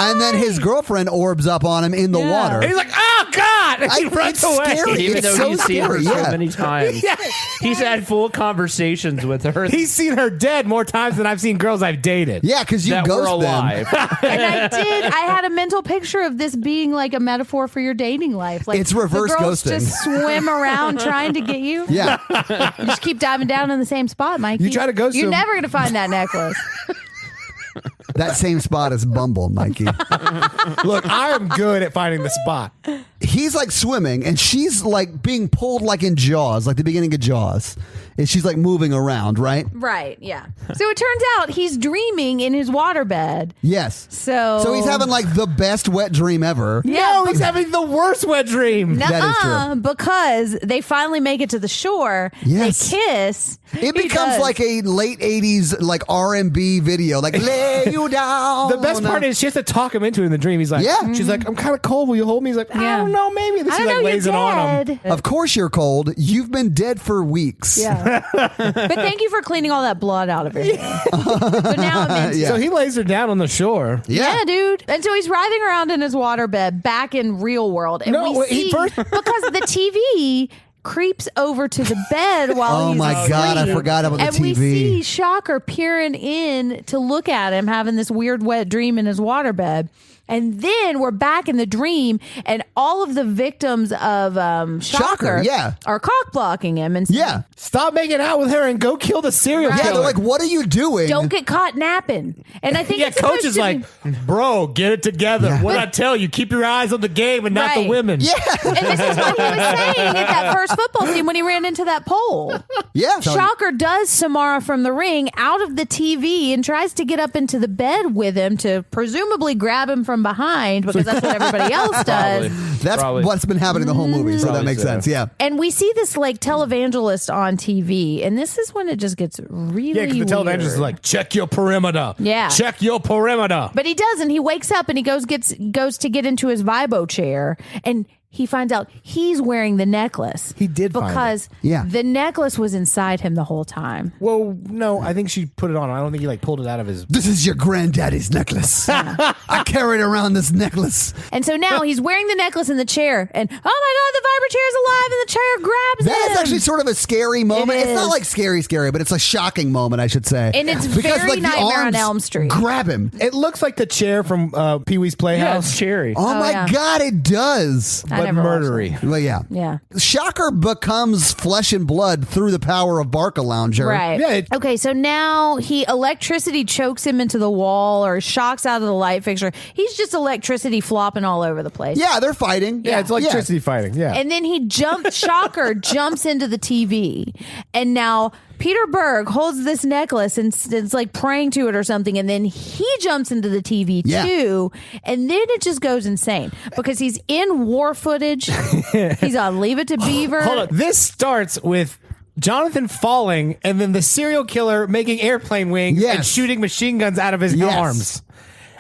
And then his girlfriend orbs up on him in the water. And he's like, "Oh God!" And he runs it's away. scary. Even It's though so he's seen her scary, so yeah. many times. Yeah. He's had full conversations with her He's seen her dead more times than I've seen girls I've dated. Yeah, because you that were ghost them. alive. And I had a mental picture of this being like a metaphor for your dating life. Like It's reverse the girls ghosting. just swim around trying to get you. Yeah. You just keep diving down in the same spot, Mikey. You try to ghost You're him. never going to find that necklace. That same spot is Bumble, Mikey. Look, I am good at finding the spot. He's like swimming, and she's like being pulled like in Jaws, like the beginning of Jaws. And she's like moving around, right? Right, yeah. So it turns out he's dreaming in his waterbed. Yes. So he's having like the best wet dream ever. No, he's having the worst wet dream. That is true. Because they finally make it to the shore. Yes. They kiss. It He becomes does. like a late 80s like R&B video, like lay you down. The best part is she has to talk him into it in the dream. He's like, Yeah. She's like, "I'm kind of cold. Will you hold me?" He's like, "I Yeah. don't know, maybe." And then I she don't like know, lays you're it on him. dead. Of course you're cold. You've been dead for weeks. Yeah. But thank you for cleaning all that blood out of your hair. So now it means Yeah. So he lays her down on the shore. Yeah, dude. And so he's writhing around in his waterbed back in real world. And No, we he see, first- because the TV creeps over to the bed while Oh he's my God, I asleep. forgot about the and we TV. see Shocker peering in to look at him having this weird wet dream in his waterbed. And then we're back in the dream, and all of the victims of Shocker yeah. are cock blocking him and saying, Yeah. Stop making out with her and go kill the serial Right. Yeah, killer. they're like, what are you doing? don't get caught napping. And I think yeah, it's supposed coach is to like, be- "Bro, get it together. Yeah. What I tell you, keep your eyes on the game and not the Right. women." Yeah. and this is what he was saying at that first football team when he ran into that pole. Yeah. Shocker does Samara from the ring out of the TV and tries to get up into the bed with him to presumably grab him from behind because that's what everybody else does. That's Probably. what's been happening the whole movie, so that Probably makes so. sense. Yeah. And we see this like televangelist on TV, and this is when it just gets really Yeah, because the televangelist weird. is like, "Check your perimeter. Yeah. Check your perimeter." But he doesn't. He wakes up and he goes to get into his Vibo chair, and he finds out he's wearing the necklace. He did find it. because Yeah. the necklace was inside him the whole time. Well, no, I think she put it on. I don't think he like pulled it out of his. This is your granddaddy's necklace. I carried around this necklace. And so now he's wearing the necklace in the chair, and oh my God, the Viber chair is alive, and the chair grabs That him. is actually sort of a scary moment. It It's not is. like scary, but it's a shocking moment, I should say. And it's Because, very like, the Nightmare on arms Elm Street. Grab him. It looks like the chair from Pee Wee's Yeah, Playhouse, it's cherry. Oh, my yeah. God, it does. I but never watched murdery. Well, yeah. Yeah. Shocker becomes flesh and blood through the power of Barca Lounger. Right. Yeah, Okay, so now electricity chokes him into the wall or shocks out of the light fixture. He's just electricity flopping all over the place. Yeah, they're fighting. Yeah, it's electricity fighting. Yeah. And then Shocker jumps into the TV. And now Peter Berg holds this necklace and it's like praying to it or something. And then he jumps into the TV Yeah. too. And then it just goes insane because he's in war footage. He's on Leave It to Beaver. Hold on. This starts with Jonathan falling and then the serial killer making airplane wings Yes. and shooting machine guns out of his Yes. arms.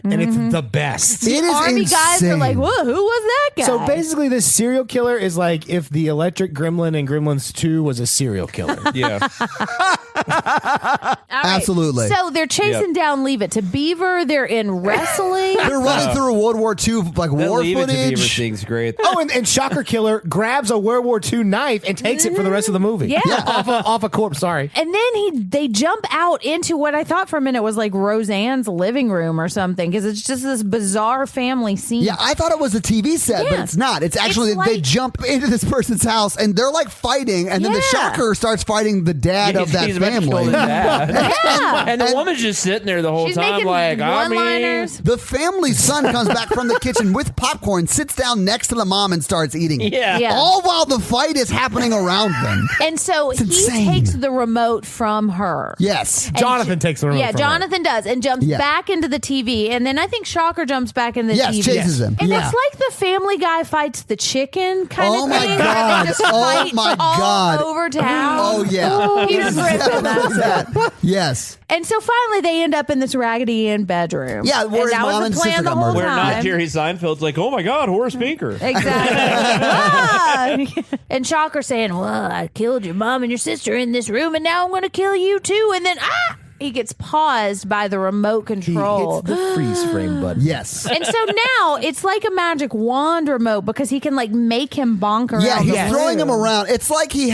And it's the best. It is Army guys are insane. like, whoa, who was that guy? So basically, this serial killer is like if the electric gremlin in Gremlins 2 was a serial killer. Yeah. All right. Absolutely. So they're chasing down Leave It to Beaver. They're in wrestling. They're running through a World War II like That war Leave It to Beaver footage. thing's great. Oh, and Shocker Killer grabs a World War II knife and takes it for the rest of the movie. Yeah. off a corpse. Sorry. And then they jump out into what I thought for a minute was like Roseanne's living room or something because it's just this bizarre family scene. Yeah, I thought it was a TV set, but Yeah. it's not. It's actually It's they like- jump into this person's house and they're like fighting, and then the Yeah. Shocker starts fighting the dad of that He's about to kill family. his dad. Yeah. And the woman's just sitting there the whole She's time making like, I mean, one-liners. The family's son comes back from the kitchen with popcorn, sits down next to the mom, and starts eating it. Yeah. Yeah. All while the fight is happening around them. And so he insane. takes the remote from her. Yes. And Jonathan takes the remote Yeah, from her. Jonathan does and jumps Yeah. back into the TV. And then I think Shocker jumps back in the Yes, TV. chases him. And Yeah. it's like the Family Guy fights the chicken kind Oh of my thing. God. Where they just Oh fight my all God. over town. Oh, yeah. Peter It's Griffin, definitely that's it. that. Yes. And so finally they end up in this Raggedy Ann bedroom. Yeah, where and his that mom was and the plan sister the got whole murdered. where not time. Jerry Seinfeld's like, oh my God, Horace Pinker. Exactly. Ah! And Shocker saying, well, I killed your mom and your sister in this room, and now I'm going to kill you too. And then, he gets paused by the remote control. He hits the freeze frame button. Yes. And so now it's like a magic wand remote because he can like make him bonk around. Yeah, he's the throwing room. him around. It's like he's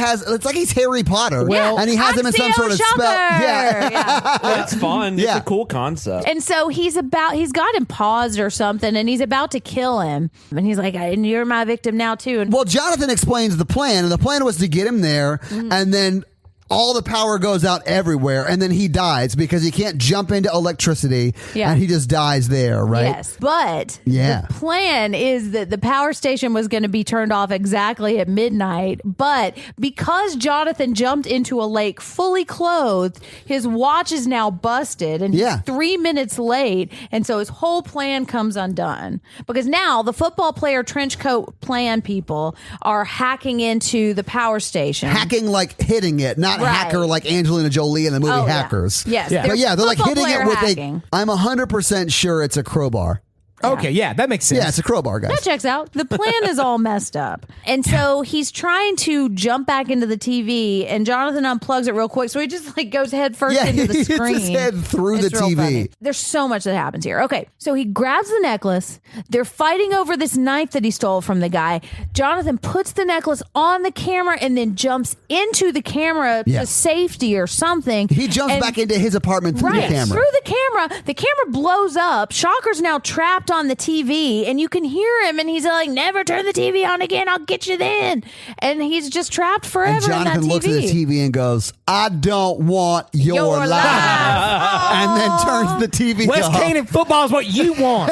Harry Potter. Well, and he has him in some sort of Shocker. spell. Yeah. That's fun. Yeah. It's a cool concept. And so he's got him paused or something, and he's about to kill him. And he's like, and you're my victim now too. And Well, Jonathan explains the plan, and the plan was to get him there, and then all the power goes out everywhere, and then he dies because he can't jump into electricity, and he just dies there, right? Yes, but Yeah. the plan is that the power station was going to be turned off exactly at midnight. But because Jonathan jumped into a lake fully clothed, his watch is now busted, and he's 3 minutes late. And so his whole plan comes undone because now the football player trench coat plan people are hacking into the power station. Hacking like hitting it, not hacker like Angelina Jolie in the movie Hackers. Yes. Yeah. But yeah, they're like hitting it with hacking. I'm 100% sure it's a crowbar. Okay, yeah, that makes sense. Yeah, it's a crowbar, guys. That checks out. The plan is all messed up. And so he's trying to jump back into the TV, and Jonathan unplugs it real quick. So he just like goes head first into the he hits screen. his head through It's the real TV. funny. There's so much that happens here. Okay, so he grabs the necklace. They're fighting over this knife that he stole from the guy. Jonathan puts the necklace on the camera and then jumps into the camera to safety or something. He jumps back into his apartment through the camera. Through the camera. The camera blows up. Shocker's now trapped on the TV, and you can hear him, and he's like, never turn the TV on again. I'll get you then. And he's just trapped forever And Jonathan in that TV. looks at the TV and goes, I don't want your life. And then turns the TV West off. Canaan football is what you want.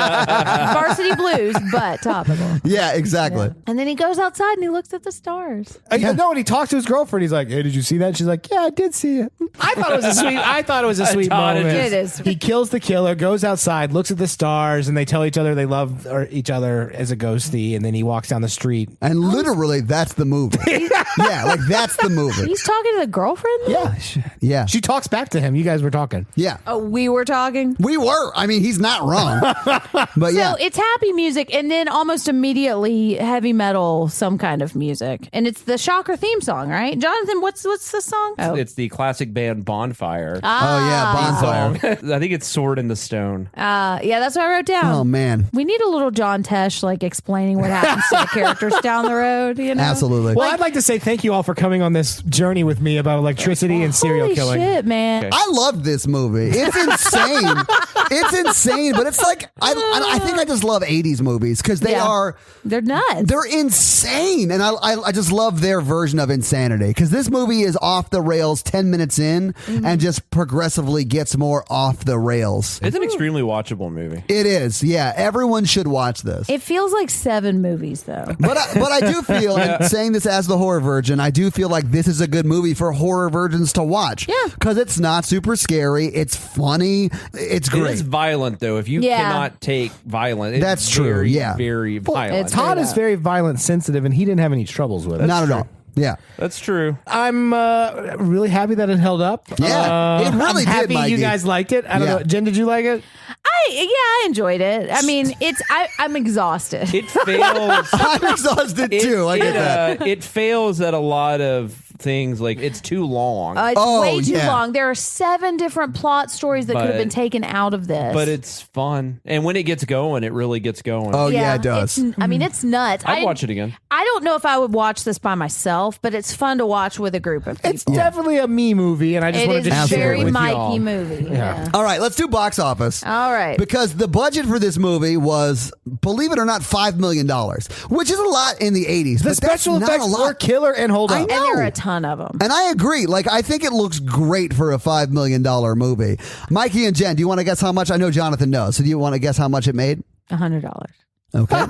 Varsity Blues, but topical. Yeah, exactly. And then he goes outside and he looks at the stars. No, and he talks to his girlfriend. He's like, "Hey, did you see that?" She's like, "Yeah, I did see it." I thought it was a sweet moment. It is. He kills the killer, goes outside, looks at the stars, and they tell each other they love each other as a ghostie. And then he walks down the street. And literally, that's the movie. Yeah, like that's the movie. He's talking to the girlfriend? Yeah, Yeah. she talks back to him. You guys were talking. Yeah. Oh, we were talking? We were. I mean, he's not wrong. But yeah. So it's happy music, and then almost immediately heavy metal, some kind of music, and it's the Shocker theme song, right? Jonathan, what's the song? Oh, It's the classic band Bonfire. Oh, yeah, Bonfire. I think it's Sword in the Stone. yeah, that's what I wrote down. Oh, man. We need a little John Tesh like explaining what happens to the characters down the road. You know, Absolutely. Well, I'd like to say thank you all for coming on this journey with me about electricity and serial Holy killing. shit, man! Okay. I loved this movie. It's insane. It's insane, but it's like I think I just love 80s movies because they're nuts. They're insane, and I just love their version of insanity because this movie is off the rails 10 minutes in and just progressively gets more off the rails. It's an extremely watchable movie. It is, yeah. Everyone should watch this. It feels like 7 movies, though. But I do feel, and saying this as the horror virgin, I do feel like this is a good movie for horror virgins to watch. Yeah. Because it's not super scary. It's funny. It's It great. is violent, though. If you cannot take violence, it's That's true, very, yeah. very violent. it's Todd is very violent sensitive, and he didn't have any troubles with it. Not at all. Yeah. That's true. I'm really happy that it held up. Yeah, it really I'm did, happy Mikey. you guys liked it. I don't Yeah. know. Jen, did you like it? I enjoyed it. I mean, I'm exhausted. It fails. I'm exhausted too. I get that. It fails at a lot of things. Like it's too long. It's Oh, way too yeah. long. There are 7 different plot stories that could have But- been taken out of this. but it's fun, and when it gets going, it really gets going. Oh, yeah, it does. It's nuts. I'd watch it again. I don't know if I would watch this by myself, but it's fun to watch with a group of people. It's definitely a me movie, and I just It wanted is to a share it very with Mikey y'all. movie. Yeah. All right, let's do box office. All right. Because the budget for this movie was, believe it or not, $5 million, which is a lot in the 80s. The but that's special not effects a lot. were killer and hold I up. know. And there are a ton of them. And I agree. Like, I think it looks great for a $5 million movie. Mikey and Jen, do you want to guess how much? I know Jonathan knows. So do you want to guess how much it made? $100. Okay.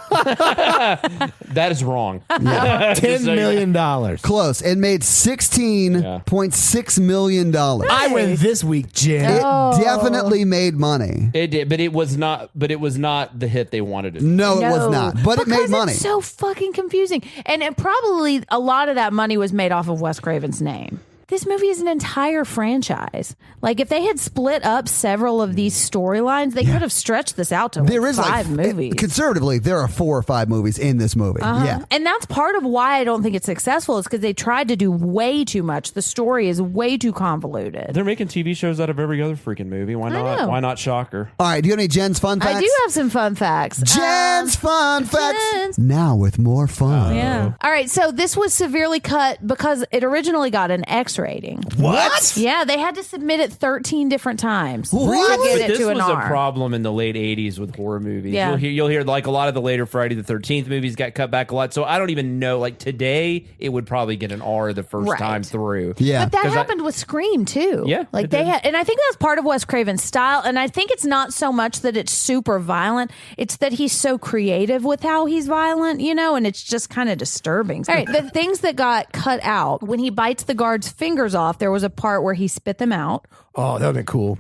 That is wrong. $10 million. Close. It made $16.6 million. I win this week, Jen. It definitely made money. It did, but it was not. But it was not the hit they wanted it. No, it was not. But it made Because money. It's so fucking confusing. And probably a lot of that money was made off of Wes Craven's name. this movie is an entire franchise. Like, if they had split up several of these storylines, they could have stretched this out to There is 5 movies. Conservatively, there are 4 or 5 movies in this movie. Yeah. And that's part of why I don't think it's successful, is because they tried to do way too much. The story is way too convoluted. They're making TV shows out of every other freaking movie. Why know. not? Why not Shocker? All right, do you have any Jen's fun facts? I do have some fun facts. Jen's fun facts. Jen's. Now with more fun. Yeah. All right. So this was severely cut because it originally got an X rating. What? Yeah, they had to submit it 13 different times What? to get But it this to an was R. a problem in the late 80s with horror movies. Yeah. You'll hear like a lot of the later Friday the 13th movies got cut back a lot. So I don't even know. Like today, it would probably get an R the first Right. time through. Yeah. But that happened with Scream too. Yeah, like it they did. had, and I think that's part of Wes Craven's style. And I think it's not so much that it's super violent; it's that he's so creative with how he's violent, and it's just kind of disturbing. All right, the things that got cut out when he bites the guard's fingers off, there was a part where he spit them out. Oh, that would have been cool.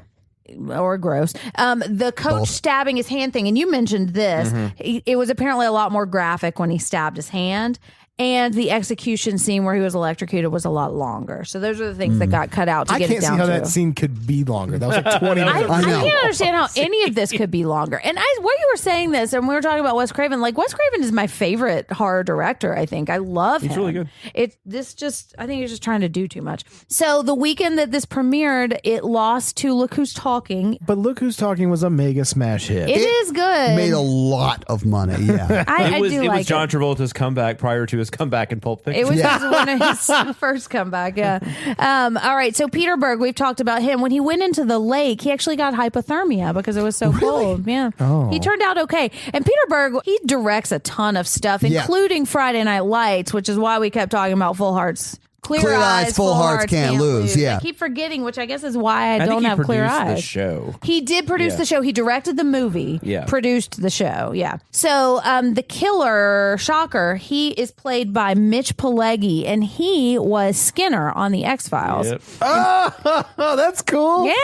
Or gross. The coach stabbing his hand thing, and you mentioned this. It was apparently a lot more graphic when he stabbed his hand. And the execution scene where he was electrocuted was a lot longer. So those are the things that got cut out to I get can't it see down how to. that scene could be longer. That was like 20 I minutes. know. can't understand how any of this could be longer. And where you were saying this, and we were talking about Wes Craven, like Wes Craven is my favorite horror director, I think. I love him. He's really good. I think he's just trying to do too much. So the weekend that this premiered, it lost to Look Who's Talking. But Look Who's Talking was a mega smash hit. It is good. Made a lot of money. Yeah. I It was do like John Travolta's comeback prior to his comeback in Pulp Fiction. It was one of his first comeback, yeah. All right, so Peter Berg, we've talked about him. When he went into the lake, he actually got hypothermia because it was so cold. Yeah, he turned out okay. And Peter Berg, he directs a ton of stuff, including Friday Night Lights, which is why we kept talking about Full Hearts. Clear eyes, full hearts can't lose. Yeah, I keep forgetting, which I guess is why I think don't he have clear produced eyes. the show. He did produce the show. He directed the movie. Yeah. Produced the show. Yeah. So the killer, Shocker, he is played by Mitch Pileggi, and he was Skinner on the X-Files. Yep. Oh, that's cool. Yeah,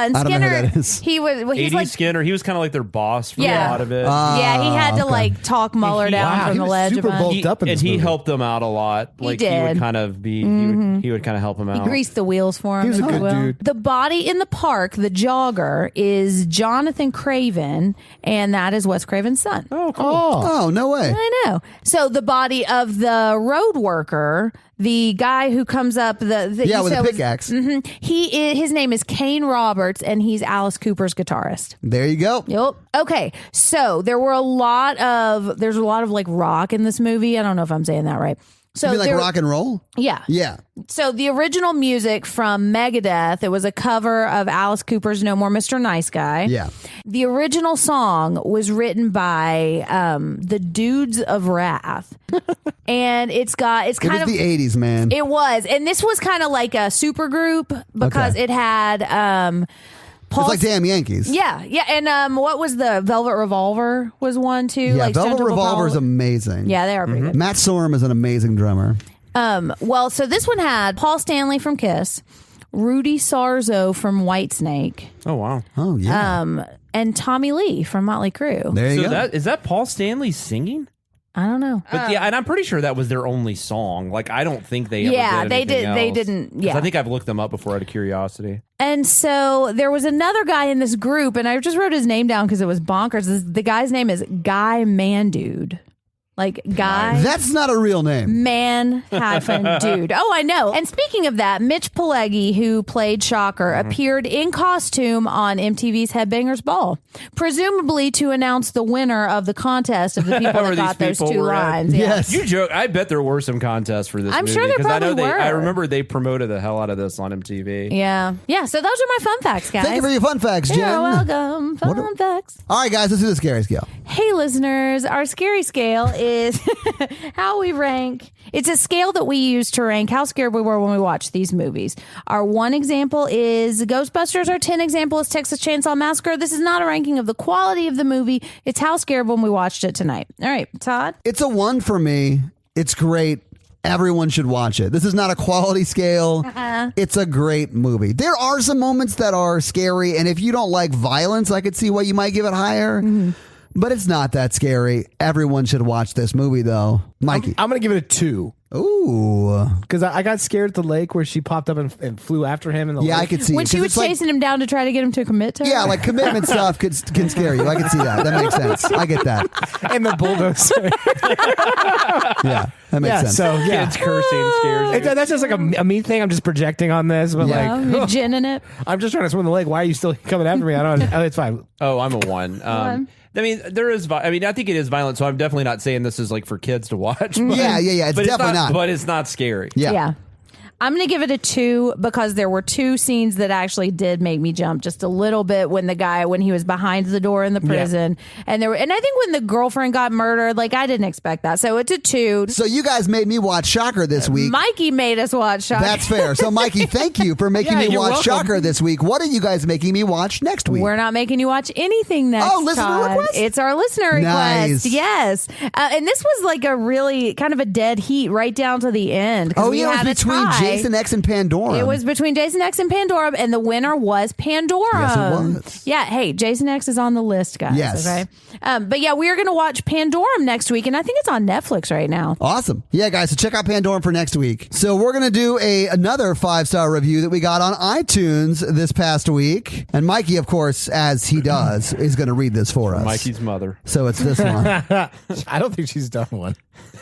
and I don't know who Skinner, that is. he was. Well, he's 80s like, Skinner. He was kind of like their boss for Yeah. a lot of it. yeah, he had to like talk Mueller down Wow, from he the was ledge super of a. bulked up in and this he movie. helped them out a lot. Like he did. would kind of be. He would kind of help them out. He greased the wheels for him. He was a if you good will. dude. The body in the park, the jogger, is Jonathan Craven, and that is Wes Craven's son. Oh, cool. Oh, no way. I know. So the body of the road worker, the guy who comes up, Yeah, with a pickaxe. His name is Kane Roberts, and he's Alice Cooper's guitarist. There you go. Yep. Okay. So there's a lot of like rock in this movie. I don't know if I'm saying that right. So You mean like rock and roll? Yeah. Yeah. So the original music from Megadeth, it was a cover of Alice Cooper's "No More Mr. Nice Guy." Yeah. The original song was written by the Dudes of Wrath, and it's kind It was of the 80s, man. it was, and this was kind of like a super group because Okay. it had Paul. It's like Damn Yankees. Yeah, and what was the Velvet Revolver was one too? Yeah, like Stone Velvet Temple Revolver is Pilots. amazing. Yeah, they are pretty good. Matt Sorum is an amazing drummer. Well, so this one had Paul Stanley from Kiss, Rudy Sarzo from Whitesnake, Oh, wow. Oh, yeah. and Tommy Lee from Motley Crue. there you So go. is that Paul Stanley singing? I don't know. But yeah, and I'm pretty sure that was their only song. Like I don't think they ever Yeah, did they anything did- they else. didn't- 'Cause yeah. I think I've looked them up before out of curiosity. And so there was another guy in this group, and I just wrote his name down because it was bonkers. The guy's name is Guy Mandude. Like Guy That's not a real name. Man hyphen dude. Oh, I know. And speaking of that, Mitch Pileggi, who played Shocker, appeared in costume on MTV's Headbangers Ball, presumably to announce the winner of the contest of the people Where that got these those people two were at. lines. Yeah. Yes. You joke. I bet there were some contests for this I'm movie. sure there 'cause I know probably were. I remember they promoted the hell out of this on MTV. Yeah. Yeah. So those are my fun facts, guys. Thank you for your fun facts, Jen. You're welcome. Fun facts. All right, guys, let's do the scary scale. Hey, listeners, our scary scale is how we rank. It's a scale that we use to rank how scared we were when we watched these movies. Our 1 example is Ghostbusters. Our 10 example is Texas Chainsaw Massacre. This is not a ranking of the quality of the movie. It's how scared when we watched it tonight. All right, Todd? It's a 1 for me. It's great. Everyone should watch it. This is not a quality scale. It's a great movie. There are some moments that are scary, and if you don't like violence, I could see why you might give it higher. But it's not that scary. Everyone should watch this movie, though. Mikey. I'm going to give it a 2. Ooh. Because I got scared at the lake where she popped up and flew after him in the lake. I could see When it. she 'Cause was it's like- chasing him down to try to get him to commit to her. Yeah, like commitment stuff can scare you. I can see that. That makes sense. I get that. And the bulldozer. Yeah, that makes sense. So, yeah. Kids cursing scares you. That's just like a me thing. I'm just projecting on this. But Yeah. like, You're gin in it. I'm just trying to swim in the lake. Why are you still coming after me? I don't. Oh, it's fine. Oh, I'm a 1. I mean, there is. I mean, I think it is violent. So I'm definitely not saying this is like for kids to watch. But, Yeah. It's but definitely not. But it's not scary. Yeah. I'm going to give it a 2 because there were 2 scenes that actually did make me jump just a little bit when he was behind the door in the prison. And I think when the girlfriend got murdered, like I didn't expect that. So it's a 2. So you guys made me watch Shocker this week. Mikey made us watch Shocker. That's fair. So Mikey, thank you for making Yeah, me you're watch welcome. Shocker this week. What are you guys making me watch next week? We're not making you watch anything next Oh, listener time. request? It's our listener Nice. request. Yes. And this was like a really kind of a dead heat right down to the end. 'Cause we it was had a between tie. Jason X and Pandora. It was between Jason X and Pandora, and the winner was Pandora. Yes, it was. Yeah, hey, Jason X is on the list, guys. Yes. Okay. But yeah, we are going to watch Pandora next week, and I think it's on Netflix right now. Awesome. Yeah, guys, so check out Pandora for next week. So we're going to do another 5-star review that we got on iTunes this past week. And Mikey, of course, as he does, is going to read this for us. Mikey's mother. So it's this one. I don't think she's done one.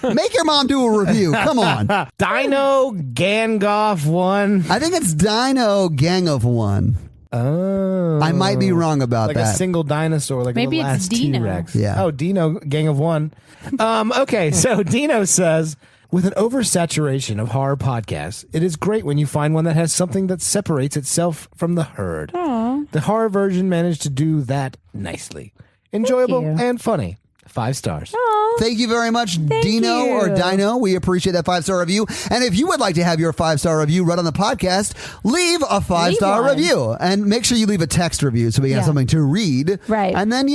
Make your mom do a review. Come on. Dino Gangoff 1. I think it's Dino Gang of One. Oh. I might be wrong about Like that. a single dinosaur, like Maybe the it's last Dino. T-Rex. Yeah. Oh, Dino, Gang of 1. Okay, so Dino says, with an oversaturation of horror podcasts, it is great when you find one that has something that separates itself from the herd. The horror version managed to do that nicely. Enjoyable you. and funny. 5 stars. Thank you very much, Dino you. or Dino. We appreciate that 5-star review. And if you would like to have your 5-star review read on the podcast, leave a 5-star one. review. And make sure you leave a text review so we have Yeah. something to read. Right. And then,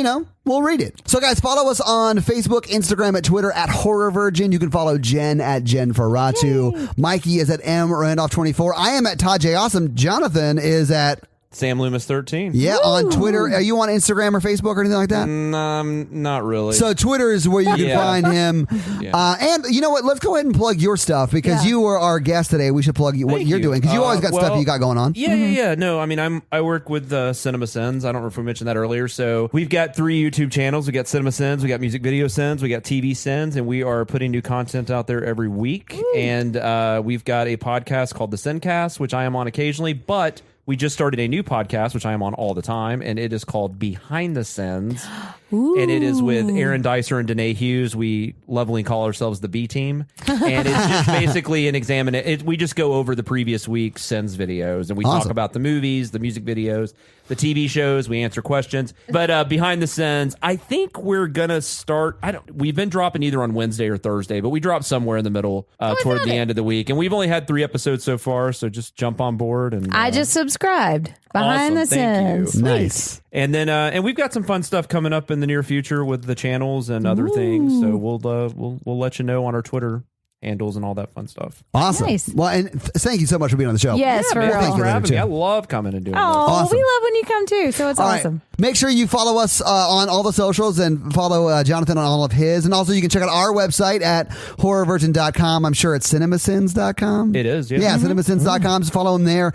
we'll read it. So, guys, follow us on Facebook, Instagram, at Twitter at Horror Virgin. You can follow Jen at Jen Ferratu. Mikey is at M Randolph 24. I am at Todd J. Awesome. Jonathan is at Sam Loomis 13. on Twitter. Are you on Instagram or Facebook or anything like that? Not really. So Twitter is where you can Yeah. find him. Yeah. And you know what? Let's go ahead and plug your stuff because Yeah. you were our guest today. We should plug what Thank you're you. doing because you always got stuff well, you got going on. Yeah. No, I mean, I work with Cinema Sins. I don't know if we mentioned that earlier. So we've got 3 YouTube channels. We got Cinema Sins, we got Music Video Sins, we got TV Sins, and we are putting new content out there every week. And we've got a podcast called The Sincast, which I am on occasionally, but we just started a new podcast, which I am on all the time, and it is called Behind the Sins. And it is with Aaron Dicer and Danae Hughes. We lovingly call ourselves the B team. And it's just basically an examination. We just go over the previous week's Sins videos, and we talk about the movies, the music videos, the TV shows. We answer questions. But Behind the Sins, I think we're going to start. We've been dropping either on Wednesday or Thursday, but we drop somewhere in the middle toward the end of the week. And we've only had 3 episodes so far, so just jump on board. And I just subscribed. Behind awesome. the Thank you. Sins. Nice. And then, and we've got some fun stuff coming up in the near future with the channels and other things. So we'll let you know on our Twitter handles and all that fun stuff. Awesome. Nice. Well, and thank you so much for being on the show. Yes, Yeah, for man, real. thanks for having too. me. I love coming and doing Oh, Awesome. we love when you come too. So it's All right. awesome. Make sure you follow us on all the socials and follow Jonathan on all of his. And also you can check out our website at horrorvirgin.com. I'm sure it's cinemasins.com. It is, yeah. Yeah, cinemasins.com. So follow him there.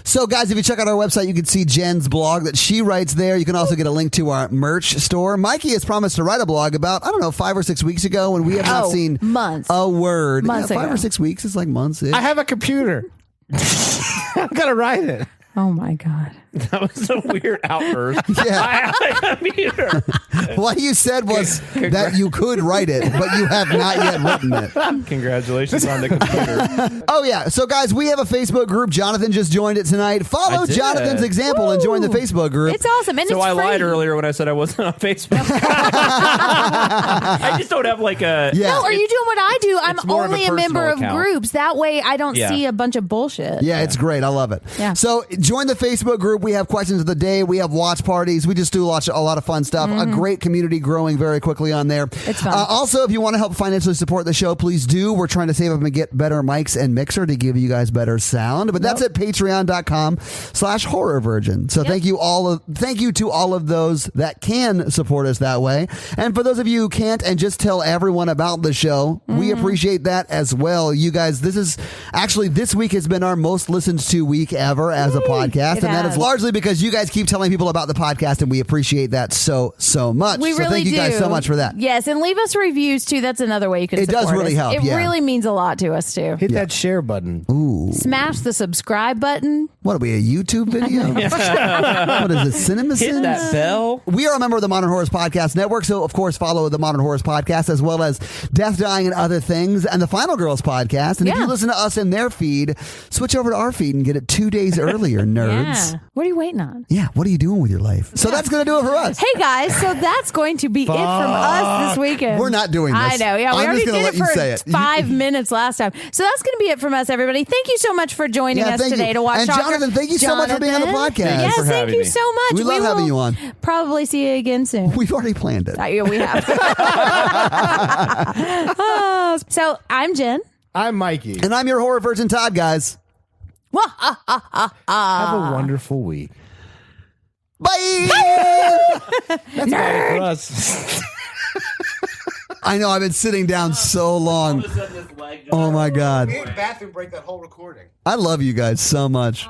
So guys, if you check out our website, you can see Jen's blog that she writes there. You can also get a link to our merch store. Mikey has promised to write a blog about, 5 or 6 weeks ago, and we have not seen months. a word. Months 5 ago. or 6 weeks is like months. I have a computer. I'm going to write it. Oh my God. That was a weird outburst. Yeah. I have a computer. What you said was that you could write it, but you have not yet written it. Congratulations on the computer. Oh, yeah. So, guys, we have a Facebook group. Jonathan just joined it tonight. Follow I did. Jonathan's example and join the Facebook group. It's awesome. And So it's I free. lied earlier when I said I wasn't on Facebook. I just don't have like a... Yeah. No, are you doing what I do? I'm It's more of a only a member personal of account. groups. That way I don't Yeah. see a bunch of bullshit. Yeah, it's great. I love it. Yeah. So join the Facebook group. group. We have questions of the day. We have watch parties. We just do a lot of fun stuff. A great community growing very quickly on there. It's fun. Also, if you want to help financially support the show, please do. We're trying to save up and get better mics and mixer to give you guys better sound. But that's at patreon.com/horrorvirgin. So thank you to all of those that can support us that way. And for those of you who can't and just tell everyone about the show, we appreciate that as well. You guys, this week has been our most listened to week ever as a podcast. And that is largely because you guys keep telling people about the podcast, and we appreciate that so much. We really thank you guys do. so much for that. Yes, and leave us reviews too. That's another way you can support does really us. help. It really means a lot to us too. Hit that share button. Ooh. Smash the subscribe button. What are we, a YouTube video? What is it, Cinema Hit Sins? that bell. We are a member of the Modern Horrors Podcast Network, so of course follow the Modern Horrors Podcast as well as Death, Dying, and Other Things and the Final Girls Podcast. And if you listen to us in their feed, switch over to our feed and get it 2 days earlier, nerds. Yeah. What are you waiting on? Yeah, what are you doing with your life? So that's going to do it for us. Hey guys, so that's going to be it from us this weekend. We're not doing this. I know. Yeah, we I'm already just gonna did it let you for say it. 5 minutes last time. So that's going to be it from us, everybody. Thank you so much for joining us thank today you. to watch. And Shocker. Jonathan, thank you so much for being on the podcast. Yes, for thank having you me. so much. We love having you on. Probably see you again soon. We've already planned it. Yeah, we have. So I'm Jen. I'm Mikey. And I'm your horror virgin, Todd, guys. Have a wonderful week. Bye. That's better for us. I know, I've been sitting down so long. Oh my God. Bathroom break that whole recording. I love you guys so much.